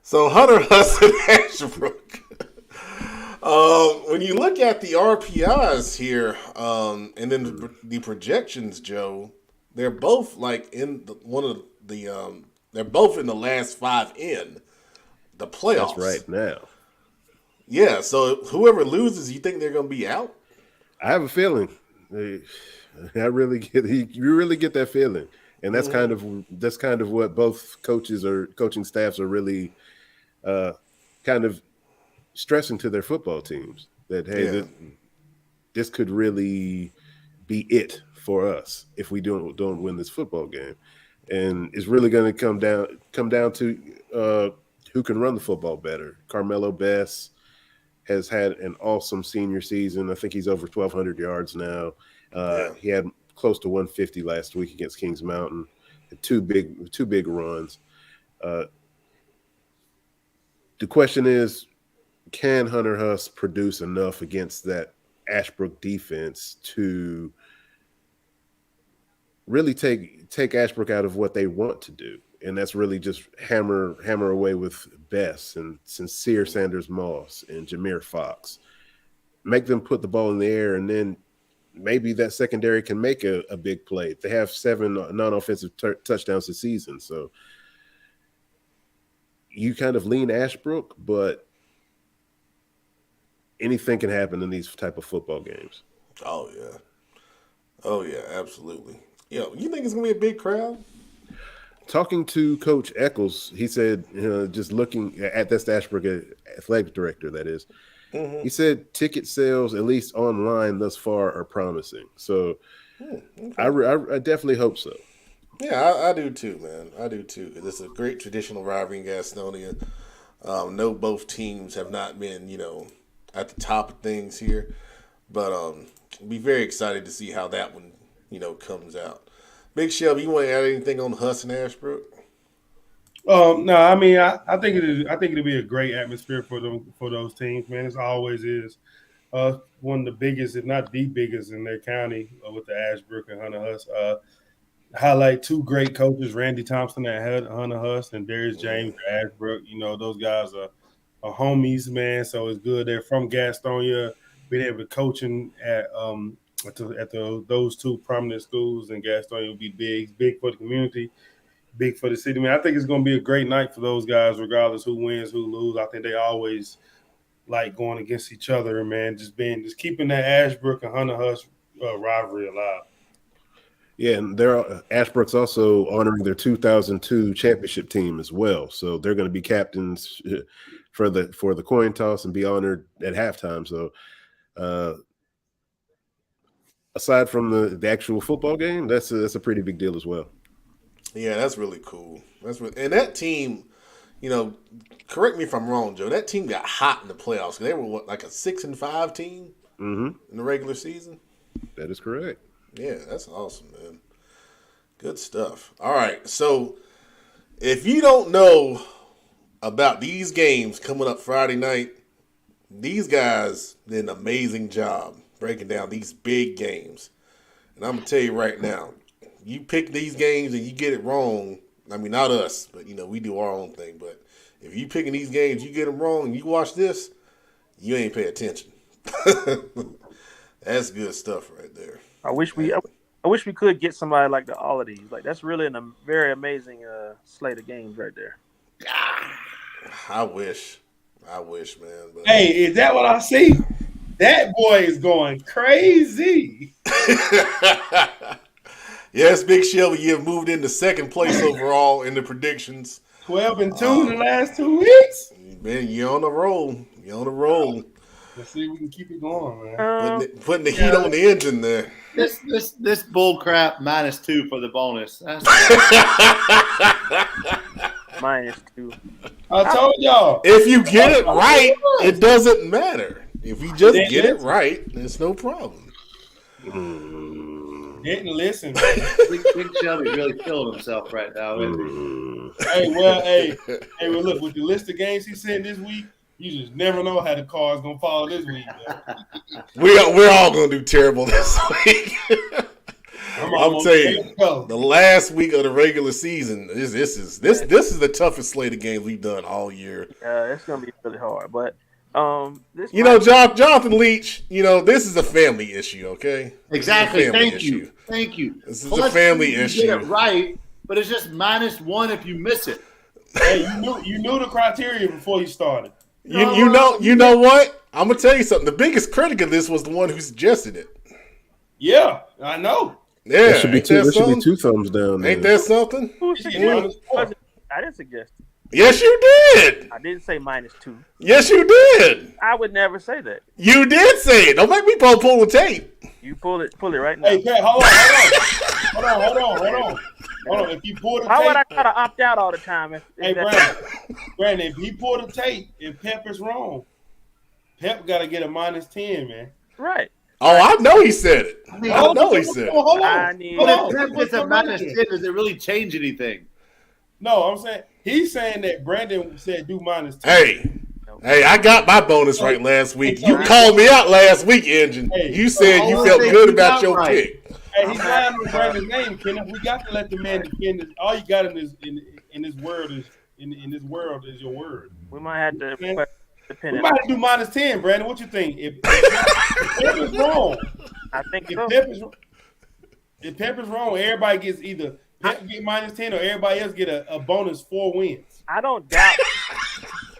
So Hunter Hudson Ashbrook. When you look at the RPIs here, and then the projections, Joe, they're both like in one of they're both in the last 5 in the playoffs. That's right now. Yeah, so whoever loses, you think they're going to be out? I have a feeling. You really get that feeling, and that's kind of what both coaches or coaching staffs are really kind of stressing to their football teams that hey, this could really be it for us if we don't win this football game, and it's really going to come down to who can run the football better. Carmelo Best has had an awesome senior season. I think he's over 1,200 yards now. He had close to 150 last week against Kings Mountain. Two big runs. The question is, can Hunter Huss produce enough against that Ashbrook defense to really take Ashbrook out of what they want to do? And that's really just hammer away with Bess and Sincere Sanders Moss and Jameer Fox. Make them put the ball in the air, and then maybe that secondary can make a big play. They have 7 non-offensive touchdowns this season. So you kind of lean Ashbrook, but anything can happen in these type of football games. Oh, yeah, absolutely. You think it's going to be a big crowd? Talking to Coach Eccles, he said, just looking at that's the Ashbrook athletic director, that is. Mm-hmm. He said ticket sales, at least online thus far, are promising. So okay. I definitely hope so. Yeah, I do too, man. I do too. It's a great traditional rivalry in Gastonia. No, both teams have not been, at the top of things here. But be very excited to see how that one, comes out. Big Shelby, you want to add anything on Huss and Ashbrook? No, I mean, I think it'll be a great atmosphere for those teams, man. It always is. One of the biggest, if not the biggest, in their county with the Ashbrook and Hunter Huss. Highlight 2 great coaches, Randy Thompson at Hunter Huss and Darius James at Ashbrook. Those guys are homies, man. So it's good. They're from Gastonia, being able to coaching at those 2 prominent schools in Gastonia will be big for the community, big for the city. Man, I think it's going to be a great night for those guys, regardless who wins, who lose. I think they always like going against each other, man. Just keeping that Ashbrook and Hunter Huss rivalry alive. Yeah, and Ashbrook's also honoring their 2002 championship team as well. So they're going to be captains for the coin toss and be honored at halftime. So aside from the actual football game, that's a pretty big deal as well. Yeah, that's really cool. And that team, correct me if I'm wrong, Joe. That team got hot in the playoffs. They were like a 6-5 team in the regular season. That is correct. Yeah, that's awesome, man. Good stuff. All right, so if you don't know about these games coming up Friday night, these guys did an amazing job breaking down these big games. And I'm going to tell you right now, you pick these games and you get it wrong. I mean, not us, but, we do our own thing. But if you picking these games, you get them wrong, and you watch this, you ain't pay attention. That's good stuff right there. I wish we could get somebody like the all of these. Like, that's really a very amazing slate of games right there. I wish, man. But... Hey, is that what I see? That boy is going crazy. Yes, Big Shelby, you have moved into second place overall in the predictions. 12-2 in the last 2 weeks. Man, you're on the roll. Let's see if we can keep it going, man. Putting the heat on the engine there. This bull crap -2 for the bonus. -2. I told y'all. If you get it right, it doesn't matter. If you just get it right, there's no problem. Didn't listen. Big Shelby really killed himself right now. Hey, look, with the list of games he sent this week, you just never know how the card's gonna fall this week. We're all gonna do terrible this week. I'm telling you, the last week of the regular season, this is the toughest slate of games we've done all year. It's gonna be really hard, but Jonathan Leach, this is a family issue, okay? Exactly. Thank you. This is a family issue. Get it right. but it's just -1 if you miss it. Hey, you knew the criteria before you started. You know what? I'm gonna tell you something. The biggest critic of this was the one who suggested it. Yeah, I know. Yeah, There should be two thumbs down. Ain't that something? Who Yeah. suggested? I didn't suggest it. Yes, you did. I didn't say -2. Yes, you did. I would never say that. You did say it. Don't make me pull the tape. You pull it right now. Hey, Pat, hold on. If you pull the Why tape, would I gotta opt out all the time? hey, Brandon, if he pull the tape, if Pep is wrong, Pep got to get a -10, man. Right. Oh, I know he said it. I mean, I know he said it. Hold I on. need- Hold But on. if Pep gets a -10, does it really change anything? No, I'm saying he's saying that Brandon said do -10. Hey, I got my bonus right last week. You called me out last week, Engine. You said you felt good about your pick. Hey, he's lying on Brandon's name, Kenneth. We got to let the man defend it. All you got in this world is your word. We might have to We depend. might have to do -10, Brandon. What you think? If Pep is wrong, I think if so. Pep is wrong, everybody gets either Pep get -10 or everybody else get a bonus 4 wins. I don't doubt.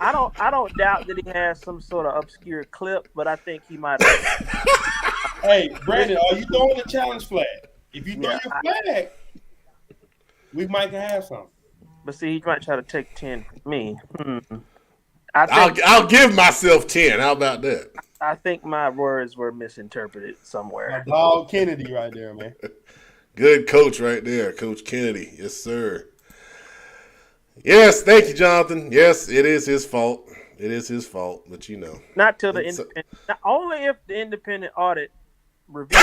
I don't doubt that he has some sort of obscure clip, but I think he might have. Hey, Brandon, are you throwing the challenge flag? If you throw your flag, we might have something. But see, he might try to take 10 from me. I'll give myself 10. How about that? I think my words were misinterpreted somewhere. My dog Kennedy right there, man. Good coach right there, Coach Kennedy. Yes, sir. Yes, thank you, Jonathan. Yes, it is his fault. It is his fault, but you know. Not till the independent. Not only if the independent audit review.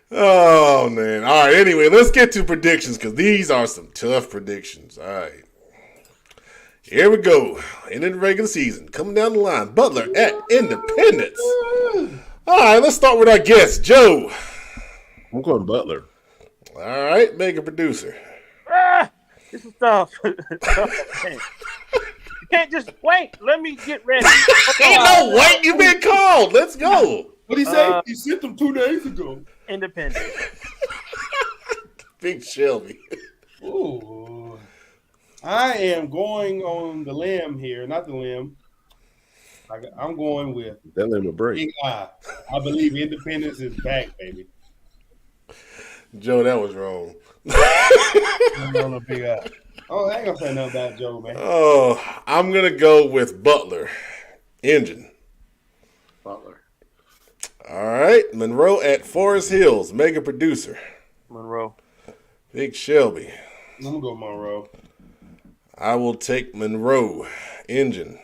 Oh, man. All right, anyway, let's get to predictions because these are some tough predictions. All right. Here we go. Ending the regular season. Coming down the line. Butler at Independence. All right, let's start with our guest, Joe. I'm going Butler. All right, mega producer. This is tough. You can't just wait. Let me get ready. Ain't no wait, you been called. Let's go. What'd he say? He sent them 2 days ago. Independent. Big Shelby. Ooh. I am going on the limb here. Not the limb. I'm going with That limb a break. Big I. I believe Independence is back, baby. Joe, that was wrong. I'm on a big I. Oh, I ain't gonna say nothing about Joe, man. Oh, I'm going to go with Butler. Engine. Butler. All right, Monroe at Forest Hills. Mega producer. Monroe. Big Shelby. I'm gonna go Monroe. I will take Monroe. Engine.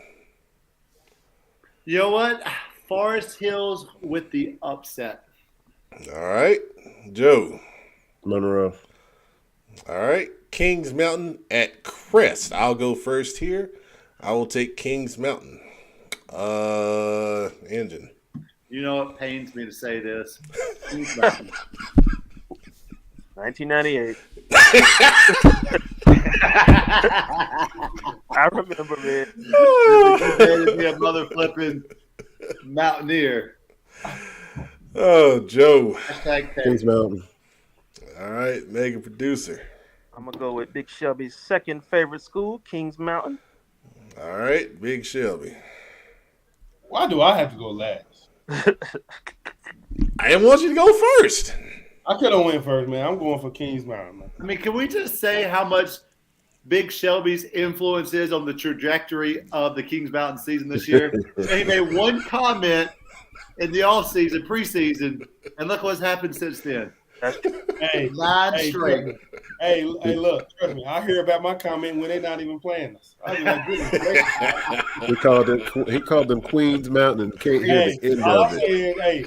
You know what? Forest Hills with the upset. All right, Joe. Monroe. All right, Kings Mountain at Crest. I'll go first here. I will take Kings Mountain. Engine. You know it pains me to say this. Kings Mountain. 1998. I remember it. To be a mother flipping Mountaineer. Oh, Joe. Hashtag pain. Kings Mountain. All right, mega producer. I'm gonna go with Big Shelby's second favorite school, Kings Mountain. All right, Big Shelby. Why do I have to go last? I didn't want you to go first. I could have went first, man. I'm going for Kings Mountain, man. I mean, can we just say how much Big Shelby's influence is on the trajectory of the Kings Mountain season this year? He made one comment in the offseason, preseason, and look what's happened since then. Hey, 9 straight. Hey, look, trust me. I hear about my comment when they're not even playing us. I be like, goodness gracious. He called them Queens Mountain and can't hear Hey, the end all of I'm it. saying, hey,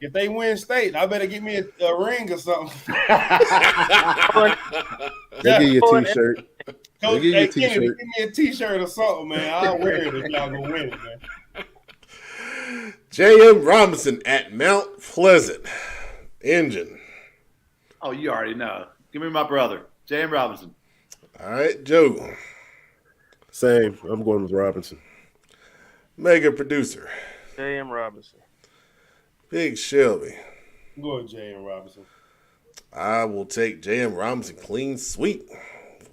if they win state, I better get me a ring or something. They give you a T-shirt. Coach, give you a hey, t-shirt. Kenny, give me a T-shirt or something, man. I'll wear it if y'all gonna win it, man. J.M. Robinson at Mount Pleasant. Engine. Oh, you already know. Give me my brother, J.M. Robinson. All right, Joe. Same. I'm going with Robinson. Mega producer. J.M. Robinson. Big Shelby. Go ahead, J.M. Robinson. I will take J.M. Robinson clean sweep.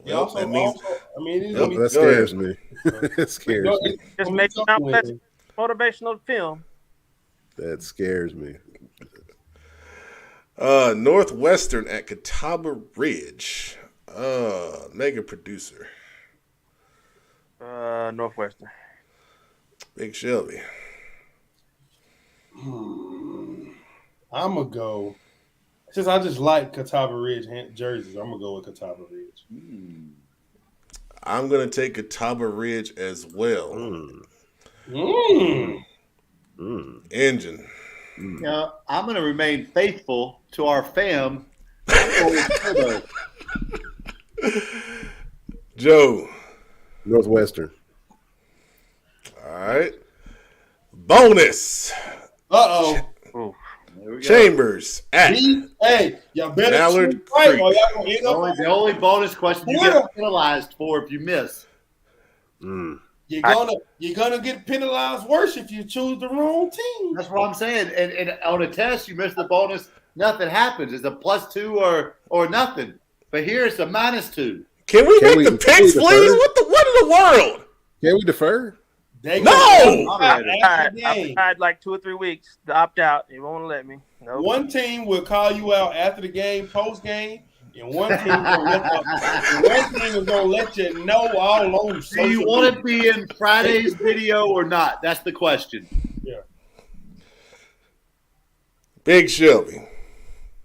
Yeah, Well, that means it's Yep, gonna be That scares me. It scares me. it's Just gonna be make tough Mount to win. Pleasant motivational film. That scares me. Northwestern at Catawba Ridge. Mega producer. Northwestern. Big Shelby. I'm gonna go. Since I just like Catawba Ridge jerseys, I'm gonna go with Catawba Ridge. I'm going to take Catawba Ridge as well. Engine. Now, I'm going to remain faithful to our fam. I'm going with Turbo. Joe. Northwestern. All right. Bonus. Uh-oh. There we go. Chambers at Hey, y'all better Mallard choose right Creek. or y'all gonna end up The only bonus question you get penalized for if you miss. You're gonna get penalized worse if you choose the wrong team. That's what I'm saying. And on a test, you miss the bonus, nothing happens. It's a +2 or nothing. But here it's a -2. Can we make the picks, please? What in the world? Can we defer? I've tried like 2 or 3 weeks to opt out. They won't let me. Nope. One team will call you out after the game, post game, and one team is gonna let you know all on social. Do you want to be in Friday's video or not? That's the question. Yeah. Big Shelby.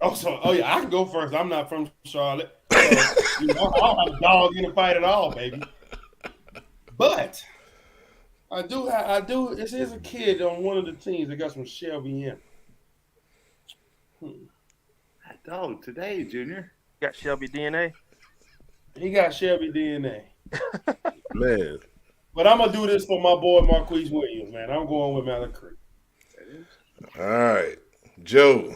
Oh yeah, I can go first. I'm not from Charlotte. So, I don't have a dog in the fight at all, baby. But I do. This is a kid on one of the teams that got some Shelby in. That dog today, Junior. Got Shelby DNA. He got Shelby DNA. Man. But I'm gonna do this for my boy Marquise Williams, man. I'm going with Mallard Creek. All right. Joe.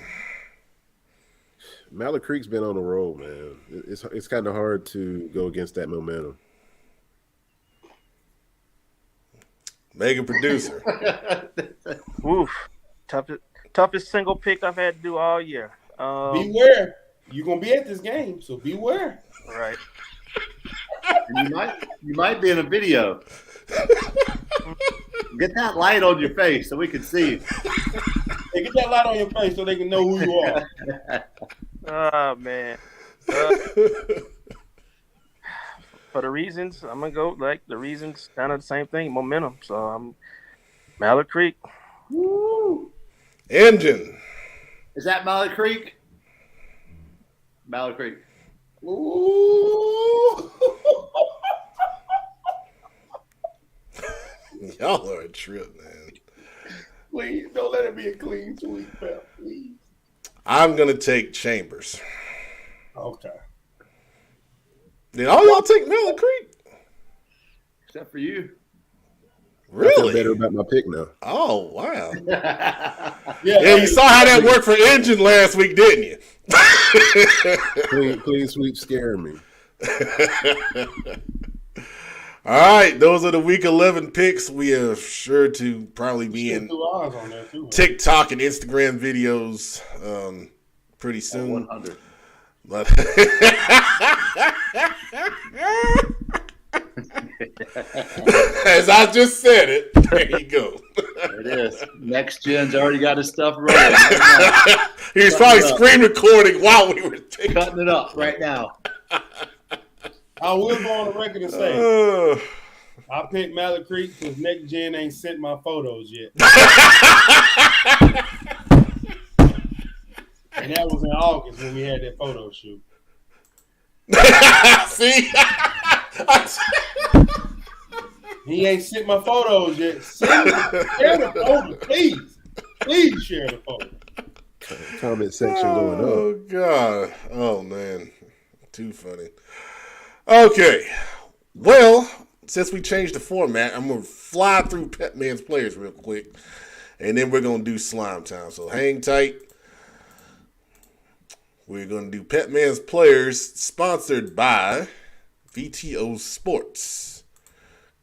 Mallard Creek's been on the roll, man. It's kind of hard to go against that momentum. Mega producer. Oof. Toughest single pick I've had to do all year. Beware. You're gonna be at this game, so beware. Right. And you might be in a video. Get that light on your face so we can see. Hey, get that light on your face so they can know who you are. Oh man. For the reasons, I'm gonna go like the reasons, kind of the same thing, momentum. So I'm Mallard Creek. Woo. Engine. Is that Mallard Creek? Mallard Creek. Ooh. Y'all are a trip, man. Please don't let it be a clean sweep, pal. Please. I'm gonna take Chambers. Okay. Did all y'all take Mallard Creek? Except for you. I feel Really? better about my pick now. Oh wow. Yeah, You saw how that worked for Engine last week, didn't you? Clean sweep scaring me. All right, those are the week 11 picks. We are sure to probably be in 2 hours on there too. TikTok and Instagram videos pretty soon. 100. But as I just said it, there you go. There it is. Next Gen's already got his stuff rolling. He was probably screen recording while we were taking. Cutting it up right now. I will go on the record and say I picked Mallard Creek because Next Gen ain't sent my photos yet. And that was in August when we had that photo shoot. See? He ain't sent my photos yet. Share the photo, please. Please share the photo. Comment section going up. Oh, God. Oh, man. Too funny. Okay. Well, since we changed the format, I'm going to fly through Pepman's players real quick, and then we're going to do Slime Time. So hang tight. We're going to do Pepman's players, sponsored by VTO Sports.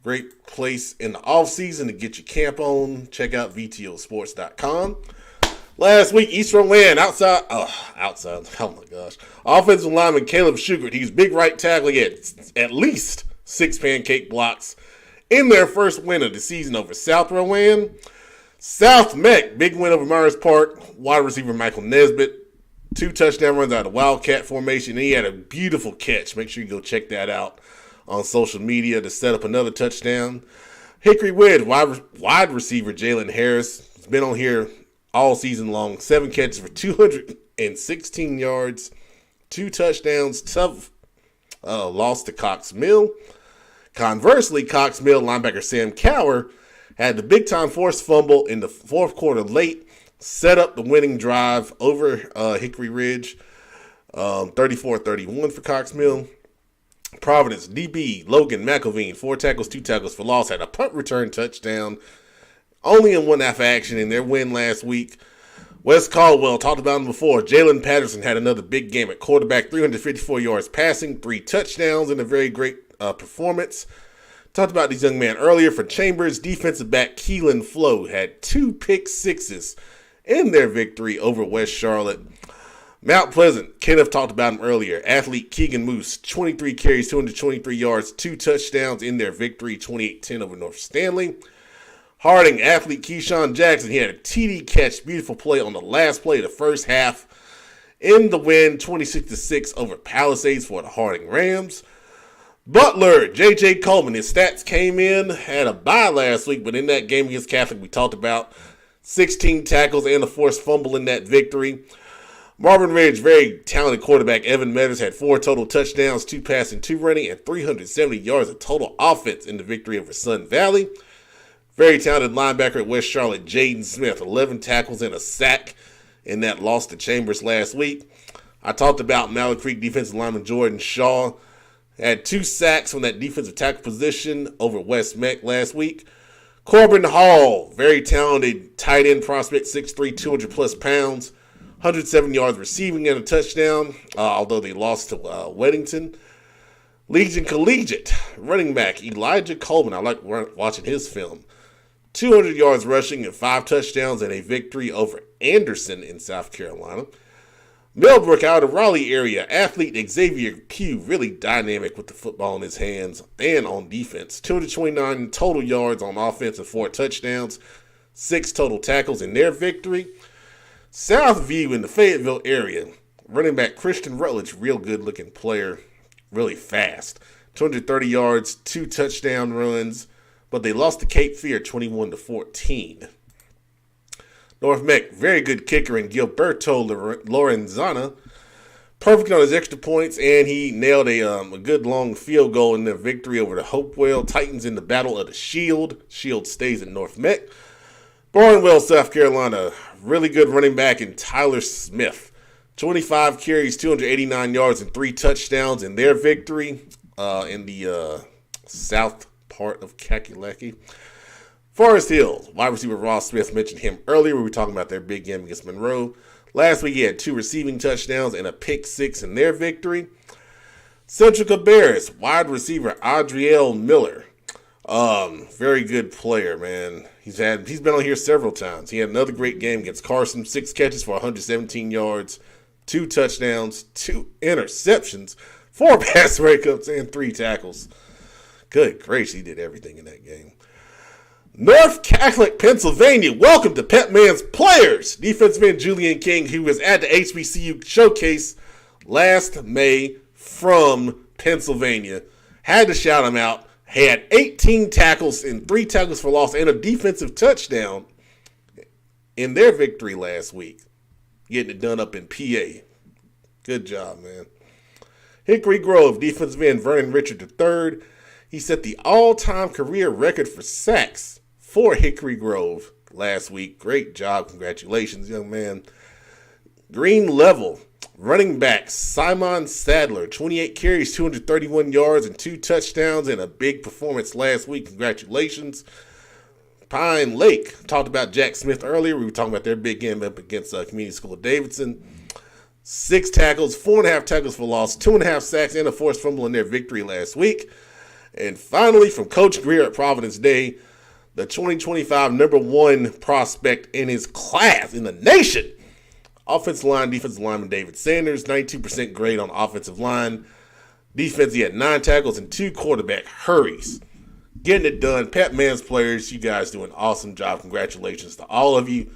Great place in the off season to get your camp on. Check out VTOsports.com. Last week, Eastern Land outside. Oh my gosh. Offensive lineman Caleb Shugart. He's big right tackle. He had at least 6 pancake blocks in their first win of the season over South Rowan. South Meck, big win over Myers Park. Wide receiver Michael Nesbitt. 2 touchdown runs out of Wildcat formation. And he had a beautiful catch. Make sure you go check that out on social media to set up another touchdown. Hickory Ridge, wide receiver Jalen Harris. He's been on here all season long. 7 catches for 216 yards, 2 touchdowns. Tough loss to Cox Mill. Conversely, Cox Mill linebacker Sam Cower had the big-time forced fumble in the fourth quarter late, set up the winning drive over Hickory Ridge, 34-31 for Cox Mill. Providence, DB Logan McElveen, 4 tackles, 2 tackles for loss, had a punt return touchdown, only in 1.5 action in their win last week. West Caldwell, talked about him before. Jalen Patterson had another big game at quarterback, 354 yards passing, 3 touchdowns in a very great performance. Talked about this young man earlier. For Chambers, defensive back Keelan Flo had 2 pick sixes in their victory over West Charlotte. Mount Pleasant, Kenneth talked about him earlier. Athlete Keegan Moose, 23 carries, 223 yards, 2 touchdowns in their victory, 28-10 over North Stanley. Harding, athlete Keyshawn Jackson, he had a TD catch, beautiful play on the last play of the first half in the win, 26-6 over Palisades for the Harding Rams. Butler, J.J. Coleman, his stats came in, had a bye last week, but in that game against Catholic we talked about, 16 tackles and a forced fumble in that victory. Marvin Ridge, very talented quarterback, Evan Meadows, had 4 total touchdowns, 2 passing, 2 running, and 370 yards of total offense in the victory over Sun Valley. Very talented linebacker at West Charlotte, Jaden Smith, 11 tackles and a sack in that loss to Chambers last week. I talked about Mallard Creek defensive lineman Jordan Shaw. Had 2 sacks from that defensive tackle position over West Meck last week. Corbin Hall, very talented tight end prospect, 6'3", 200-plus pounds, 107 yards receiving and a touchdown, although they lost to Weddington. Legion Collegiate running back Elijah Coleman. I like watching his film. 200 yards rushing and 5 touchdowns and a victory over Anderson in South Carolina. Millbrook out of Raleigh area, athlete Xavier Pugh, really dynamic with the football in his hands and on defense. 229 total yards on offense and 4 touchdowns, 6 total tackles in their victory. Southview in the Fayetteville area, running back Christian Rutledge, real good looking player, really fast. 230 yards, 2 touchdown runs, but they lost to Cape Fear 21-14. North Meck, very good kicker in Gilberto Lorenzana. Perfect on his extra points, and he nailed a good long field goal in their victory over the Hopewell Titans in the Battle of the Shield. Shield stays in North Meck. Barnwell, South Carolina, really good running back in Tyler Smith. 25 carries, 289 yards, and 3 touchdowns in their victory in the south part of Kakalaki. Forest Hills, wide receiver Ross Smith, mentioned him earlier. We were talking about their big game against Monroe. Last week he had 2 receiving touchdowns and a pick 6 in their victory. Central Cabarrus, wide receiver Adriel Miller. Very good player, man. He's been on here several times. He had another great game against Carson, 6 catches for 117 yards, 2 touchdowns, 2 interceptions, 4 pass breakups, and 3 tackles. Good gracious, he did everything in that game. North Catholic, Pennsylvania. Welcome to Pepman's Players. Defensive end Julian King, who was at the HBCU Showcase last May from Pennsylvania. Had to shout him out. Had 18 tackles and 3 tackles for loss and a defensive touchdown in their victory last week. Getting it done up in PA. Good job, man. Hickory Grove, defensive end Vernon Richard III. He set the all-time career record for sacks for Hickory Grove last week. Great job. Congratulations, young man. Green Level, running back Simon Sadler, 28 carries, 231 yards, and 2 touchdowns, and a big performance last week. Congratulations. Pine Lake, talked about Jack Smith earlier. We were talking about their big game up against Community School of Davidson. 6 tackles, 4.5 tackles for loss, 2.5 sacks, and a forced fumble in their victory last week. And finally, from Coach Greer at Providence Day, the 2025 number one prospect in his class in the nation. Offensive line, defensive lineman David Sanders, 92% grade on offensive line. Defense, he had 9 tackles and 2 quarterback hurries. Getting it done. Pepman's players, you guys do an awesome job. Congratulations to all of you.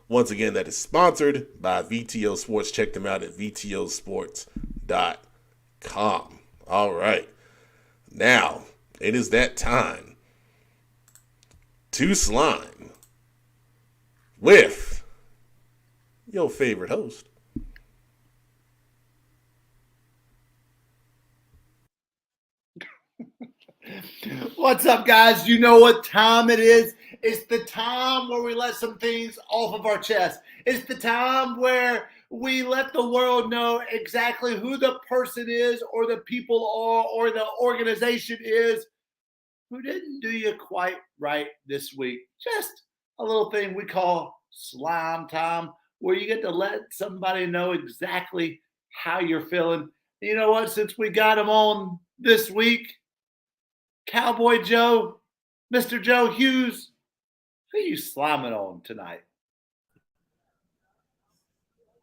Once again, that is sponsored by VTO Sports. Check them out at VTOsports.com. All right. Now, it is that time to slime with your favorite host. What's up, guys? You know what time it is. It's the time where we let some things off of our chest. It's the time where we let the world know exactly who the person is or the people are or the organization is who didn't do you quite right this week. Just a little thing we call slime time, where you get to let somebody know exactly how you're feeling. You know what? Since we got him on this week, Cowboy Joe, Mr. Joe Hughes, who are you slamming on tonight?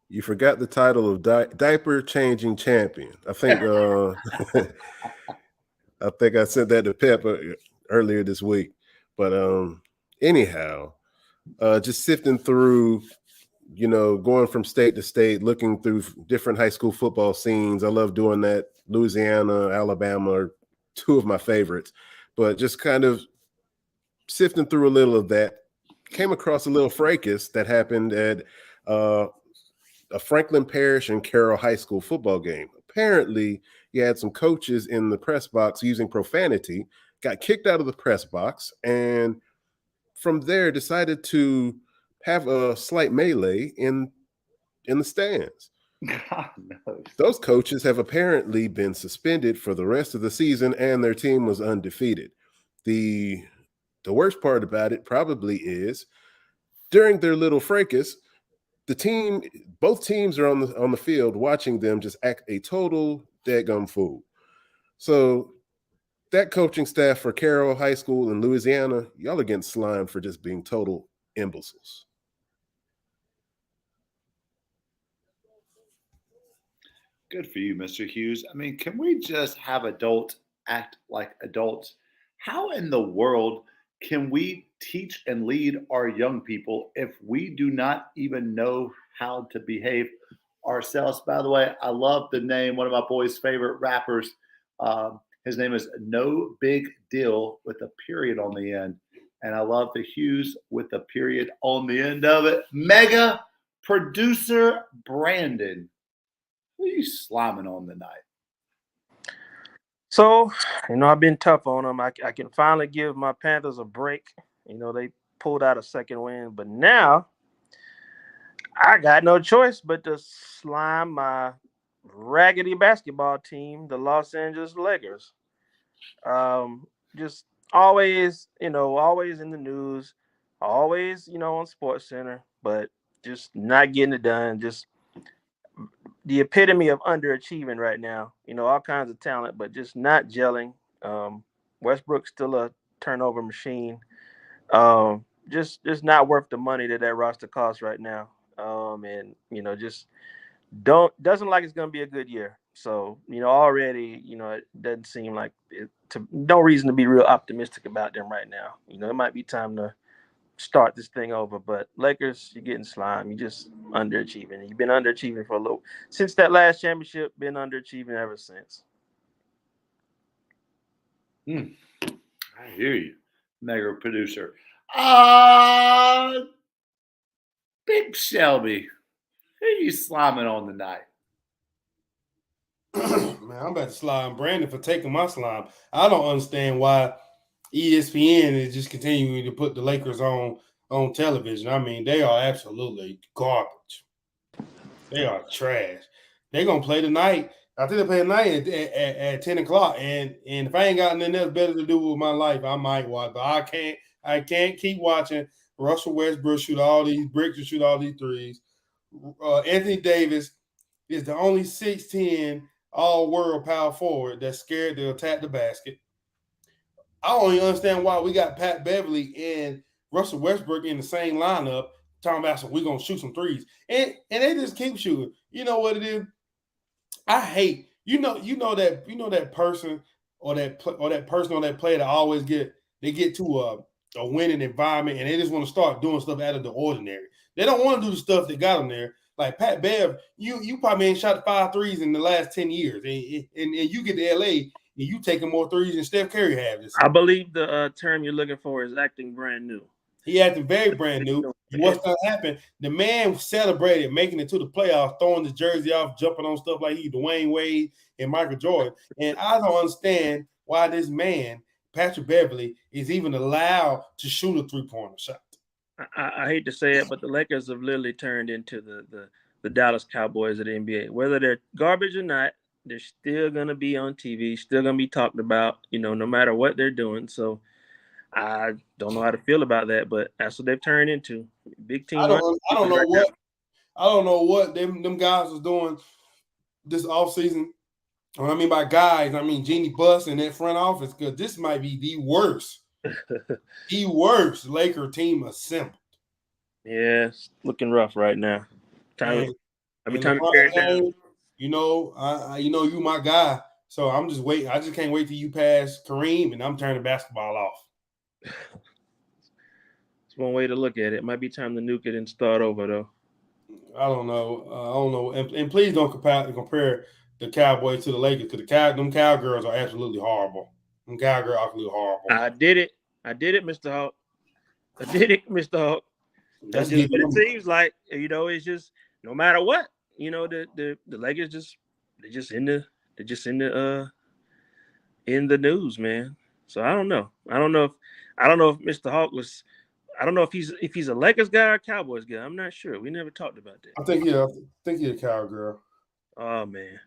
You forgot the title of diaper changing champion. I think I think I sent that to Pep earlier this week. But anyhow, just sifting through, going from state to state, looking through different high school football scenes. I love doing that. Louisiana, Alabama are 2 of my favorites. But just kind of sifting through a little of that, came across a little fracas that happened at a Franklin Parish and Carroll High School football game. Apparently, you had some coaches in the press box using profanity, got kicked out of the press box, and from there decided to have a slight melee in the stands. God knows. Those coaches have apparently been suspended for the rest of the season, and their team was undefeated. The worst part about it probably is during their little fracas, both teams are on the field watching them just act a total daggum fool. So that coaching staff for Carroll High School in Louisiana, y'all are getting slimed for just being total imbeciles. Good for you, Mr. Hughes. I mean, can we just have adults act like adults? How in the world can we teach and lead our young people if we do not even know how to behave ourselves? By the way, I love the name, one of my boys' favorite rappers. His name is No Big Deal with a period on the end. And I love the Hughes with a period on the end of it. Mega producer Brandon. Who are you slamming on tonight? So, I've been tough on them. I can finally give my Panthers a break. They pulled out a second win, but now I got no choice but to slime my raggedy basketball team, the Los Angeles Lakers. Just always, always in the news, always, on Sports Center, but just not getting it done. Just the epitome of underachieving right now. All kinds of talent, but just not gelling. Westbrook's still a turnover machine. Just not worth the money that roster costs right now. And just doesn't like it's going to be a good year. So already it doesn't seem like no reason to be real optimistic about them right now. It might be time to start this thing over. But Lakers, you're getting slime. You're just underachieving. You've been underachieving for a little since that last championship. Been underachieving ever since. I hear you, mega producer. Big Shelby, who are you sliming on tonight? Man, I'm about to slime Brandon for taking my slime. I don't understand why ESPN is just continuing to put the Lakers on television. I mean, they are absolutely garbage. They are trash. They're gonna play tonight. I think they play tonight at 10 o'clock. And if I ain't got nothing else better to do with my life, I might watch. But I can't keep watching Russell Westbrook shoot all these bricks and shoot all these threes. Anthony Davis is the only 6'10" all-world power forward that's scared to attack the basket. I don't even understand why we got Pat Beverly and Russell Westbrook in the same lineup talking about we're gonna shoot some threes. And they just keep shooting. You know what it is? I hate that person or that person or that player that always get to a winning environment and they just want to start doing stuff out of the ordinary. They don't want to do the stuff that got them there. Like Pat Bev, you probably ain't shot 5 threes in the last 10 years, and you get to LA and you taking more threes than Steph Curry have this. I believe the term you're looking for is acting brand new. He acting very brand new. What's going to happen? The man celebrated making it to the playoffs, throwing his jersey off, jumping on stuff like he Dwayne Wade and Michael Jordan. And I don't understand why this man, Patrick Beverly, is even allowed to shoot a three-pointer shot. I hate to say it, but the Lakers have literally turned into the Dallas Cowboys of the NBA. Whether they're garbage or not, they're still going to be on TV, still going to be talked about, no matter what they're doing. So I don't know how to feel about that, but that's what they've turned into. Big team. I don't know what them guys was doing this offseason. When I mean by guys, I mean Jeannie Buss in that front office, because this might be the worst Laker team assembled. Yeah, it's looking rough right now. Time to tear it down. You my guy. So I'm just waiting. I just can't wait till you pass Kareem and I'm turning basketball off. It's one way to look at it. It might be time to nuke it and start over, though. I don't know. And please don't compare the Cowboys to the Lakers, because them Cowgirls are absolutely horrible. Them Cowgirls are absolutely horrible. I did it, Mr. Hawk. That's just what it seems like. It's just no matter what. The Lakers they're just in the news, man. So I don't know. I don't know if Mr. Hawk was. I don't know if he's a Lakers guy or a Cowboys guy. I'm not sure. We never talked about that. I think he's a Cowgirl. Oh man.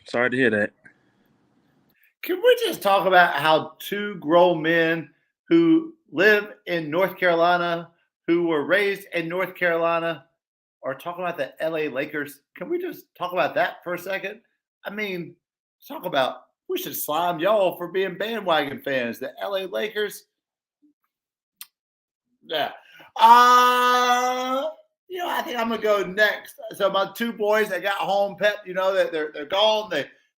Sorry to hear that. Can we just talk about how two grown men who live in North Carolina, who were raised in North Carolina, are talking about the LA Lakers? Can we just talk about that for a second? I mean, talk about we should slime y'all for being bandwagon fans. The LA Lakers. Yeah. I think I'm gonna go next. So my two boys that got home, Pep, that they're gone.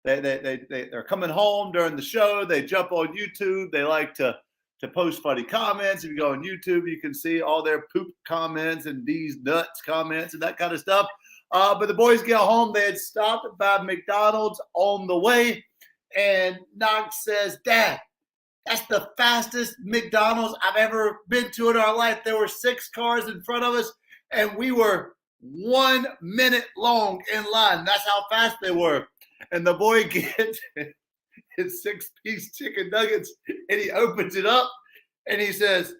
They're coming home during the show. They jump on YouTube. They like to post funny comments. If you go on YouTube, you can see all their poop comments and these nuts comments and that kind of stuff. But the boys get home. They had stopped by McDonald's on the way, and Knox says, "Dad, that's the fastest McDonald's I've ever been to in our life. There were 6 cars in front of us, and we were 1 minute long in line. That's how fast they were." And the boy gets his 6-piece chicken nuggets, and he opens it up, and he says,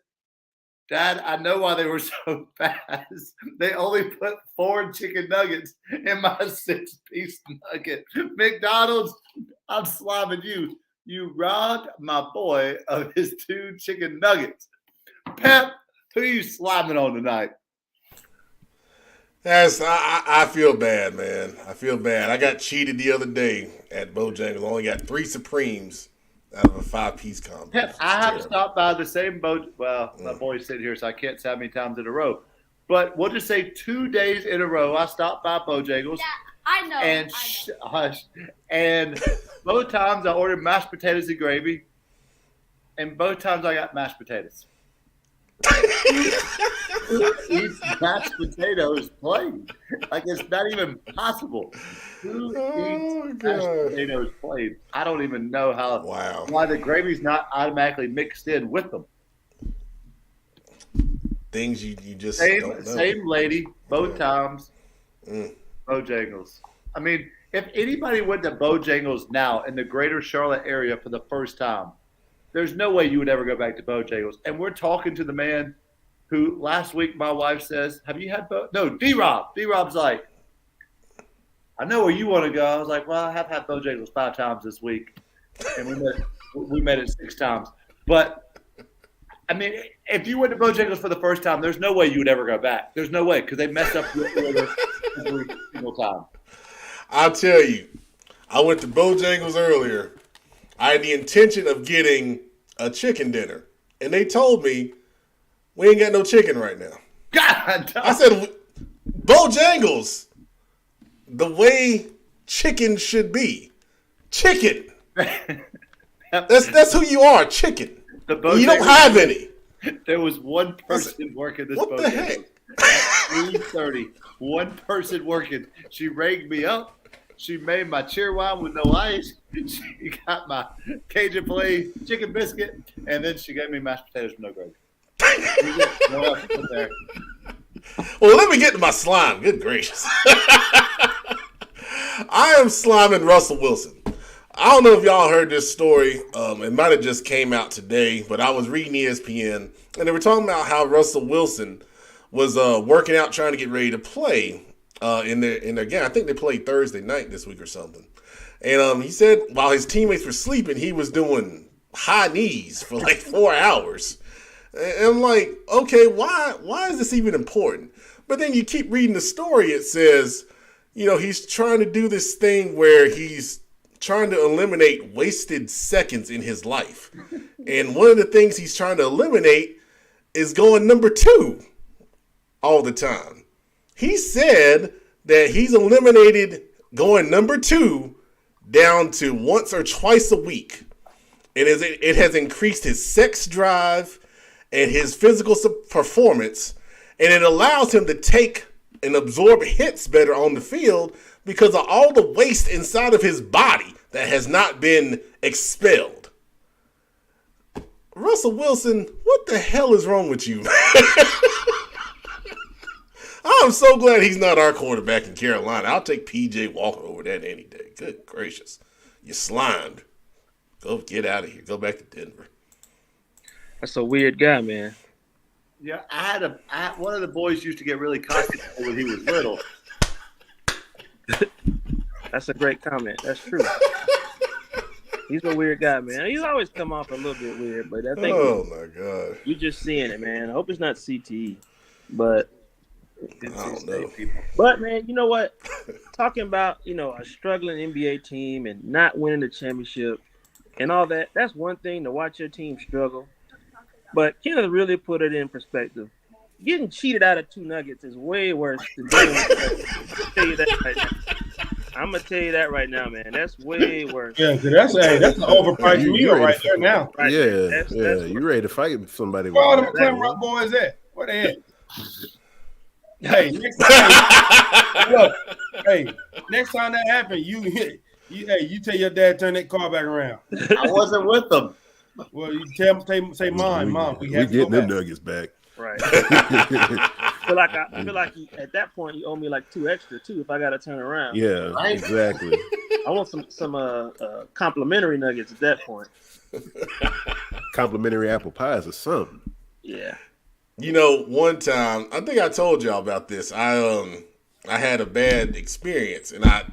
"Dad, I know why they were so fast. They only put 4 chicken nuggets in my 6-piece nugget. McDonald's, I'm slamming you. You robbed my boy of his 2 chicken nuggets." Pep, who are you slamming on tonight? I feel bad, man. I feel bad. I got cheated the other day at Bojangles. Only got 3 Supremes out of a 5-piece combo. Pep, I have stopped by the same Well, my boy's sitting here, so I can't say how many times in a row. But we'll just say 2 days in a row, I stopped by Bojangles. Yeah, I know. And hush. And both times I ordered mashed potatoes and gravy. And both times I got mashed potatoes. Who eats mashed potatoes plain? Like, it's not even possible. Who eats mashed potatoes plain? I don't even know why the gravy's not automatically mixed in with them. Things you just don't know. Same lady, both times. Bojangles. I mean, if anybody went to Bojangles now in the greater Charlotte area for the first time, there's no way you would ever go back to Bojangles. And we're talking to the man who last week my wife says, "Have you had No, D-Rob. D-Rob's like, "I know where you want to go." I was like, "Well, I have had Bojangles 5 times this week." And we met it 6 times. But, I mean, if you went to Bojangles for the first time, there's no way you would ever go back. There's no way, because they mess up your order every single time. I'll tell you, I went to Bojangles earlier. I had the intention of getting a chicken dinner, and they told me we ain't got no chicken right now. God, I said, Bojangles, the way chicken should be, chicken. That's who you are, chicken. You don't have any. There was one person working this what boat. the heck? At 3:30, one person working. She rang me up. She made my cheer wine with no ice. She got my Cajun filet chicken biscuit, and then she gave me mashed potatoes with no gravy. No else to put there. Well, let me get to my slime. Good gracious. I am sliming Russell Wilson. I don't know if y'all heard this story. It might have just came out today, but I was reading ESPN, and they were talking about how Russell Wilson was working out, trying to get ready to play in their game. I think they played Thursday night this week or something. And he said while his teammates were sleeping, he was doing high knees for like 4 hours. And I'm like, okay, why is this even important? But then you keep reading the story. It says, he's trying to do this thing where he's trying to eliminate wasted seconds in his life. And one of the things he's trying to eliminate is going number 2 all the time. He said that he's eliminated going number 2 down to once or twice a week. It has increased his sex drive and his physical performance, and it allows him to take and absorb hits better on the field because of all the waste inside of his body that has not been expelled. Russell Wilson, what the hell is wrong with you? I'm so glad he's not our quarterback in Carolina. I'll take P.J. Walker over that any day. Good gracious. You slimed. Go get out of here. Go back to Denver. That's a weird guy, man. Yeah, one of the boys used to get really cocky when he was little. That's a great comment. That's true. He's a weird guy, man. He's always come off a little bit weird, but I think my God, you're just seeing it, man. I hope it's not CTE, but I don't know. But man, you know what? Talking about a struggling NBA team and not winning the championship and all that. That's one thing to watch your team struggle. But Kenneth really put it in perspective. Getting cheated out of 2 nuggets is way worse than dealing with I'm gonna tell you that right now, man. That's way worse. Yeah, that's an overpriced meal right there now. Right? That's you ready to fight with somebody? Where all them Clem Rock boys at? Where they at? Hey, next time, look, next time that happens, you tell your dad turn that car back around. I wasn't with them. Well, you say, Mom, we getting them nuggets back. Right. I feel like at that point you owe me like 2 extra too if I got to turn around. Yeah, right? Exactly. I want some complimentary nuggets at that point. Complimentary apple pies or something. Yeah. One time, I think I told y'all about this. I had a bad experience, and I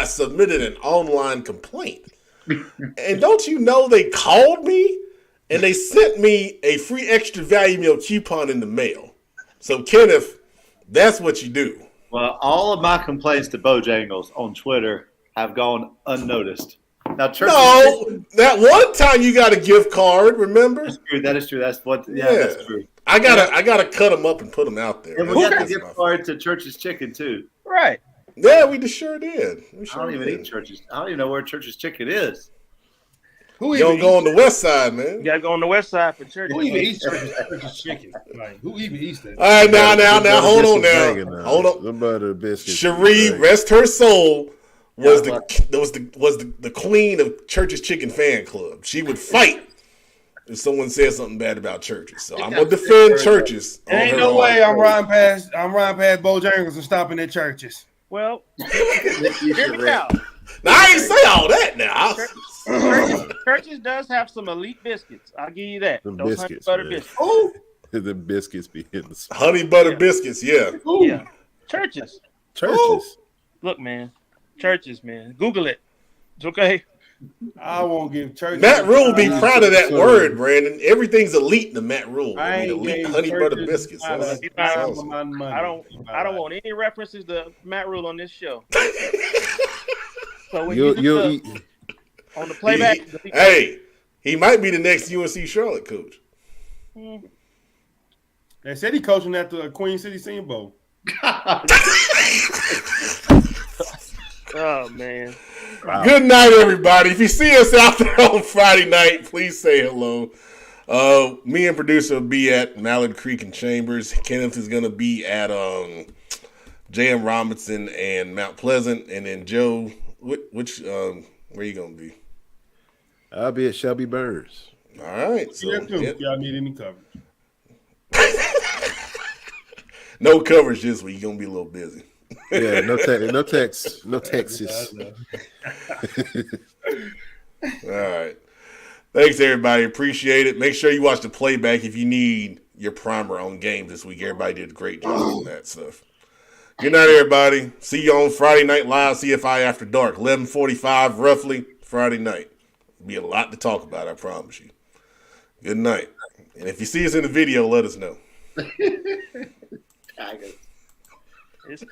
submitted an online complaint. And don't you know they called me, and they sent me a free extra value meal coupon in the mail. So, Kenneth, that's what you do. Well, all of my complaints to Bojangles on Twitter have gone unnoticed. Now, that one time you got a gift card, remember? That's true. That is true. That's that's true. I gotta cut them up and put them out there. And we got the gift card to Church's Chicken too. Right. Yeah, we sure did. I don't even eat Church's. I don't even know where Church's Chicken is. You don't go on the west side, man. You gotta go on the west side for church. Who even eats Church's Chicken? Like, who even eats that? All right, now, hold on now. Hold on. The butter biscuits. Cherie, rest her soul, was the queen of Church's Chicken fan club. She would fight if someone said something bad about Church's. So I'm gonna defend Church's. Ain't no way I'm riding past Bojangles and stopping at Church's. Well, hear me out. Now I ain't say all that now. Church's does have some elite biscuits. I'll give you that. Those biscuits, honey butter biscuits. Ooh. The biscuits be hitting the honey butter biscuits, yeah. Ooh. Yeah. Church's. Look, man. Church's, man. Google it. It's okay. I won't give Church's. Matt Rule be proud of that word, Brandon. Everything's elite to Matt Rule. I mean, elite honey butter biscuits. I don't want any references to Matt Rule on this show. So when On the playback. He might be the next UNC Charlotte coach. They said he coaching at the Queen City Senior Bowl. Oh man. Wow. Good night, everybody. If you see us out there on Friday night, please say hello. Me and producer will be at Mallard Creek and Chambers. Kenneth is going to be at J.M. Robinson and Mount Pleasant. And then Joe, where you going to be? I'll be at Shelby Burns. All right. So, If y'all need any coverage. No coverage this week. You're going to be a little busy. Yeah, no Texas. All right. Thanks, everybody. Appreciate it. Make sure you watch the playback if you need your primer on games this week. Everybody did a great job on that stuff. Good night, everybody. See you on Friday Night Live, CFI After Dark, 11:45 roughly, Friday night. Be a lot to talk about, I promise you. Good night. And if you see us in the video, let us know. Tigers. It's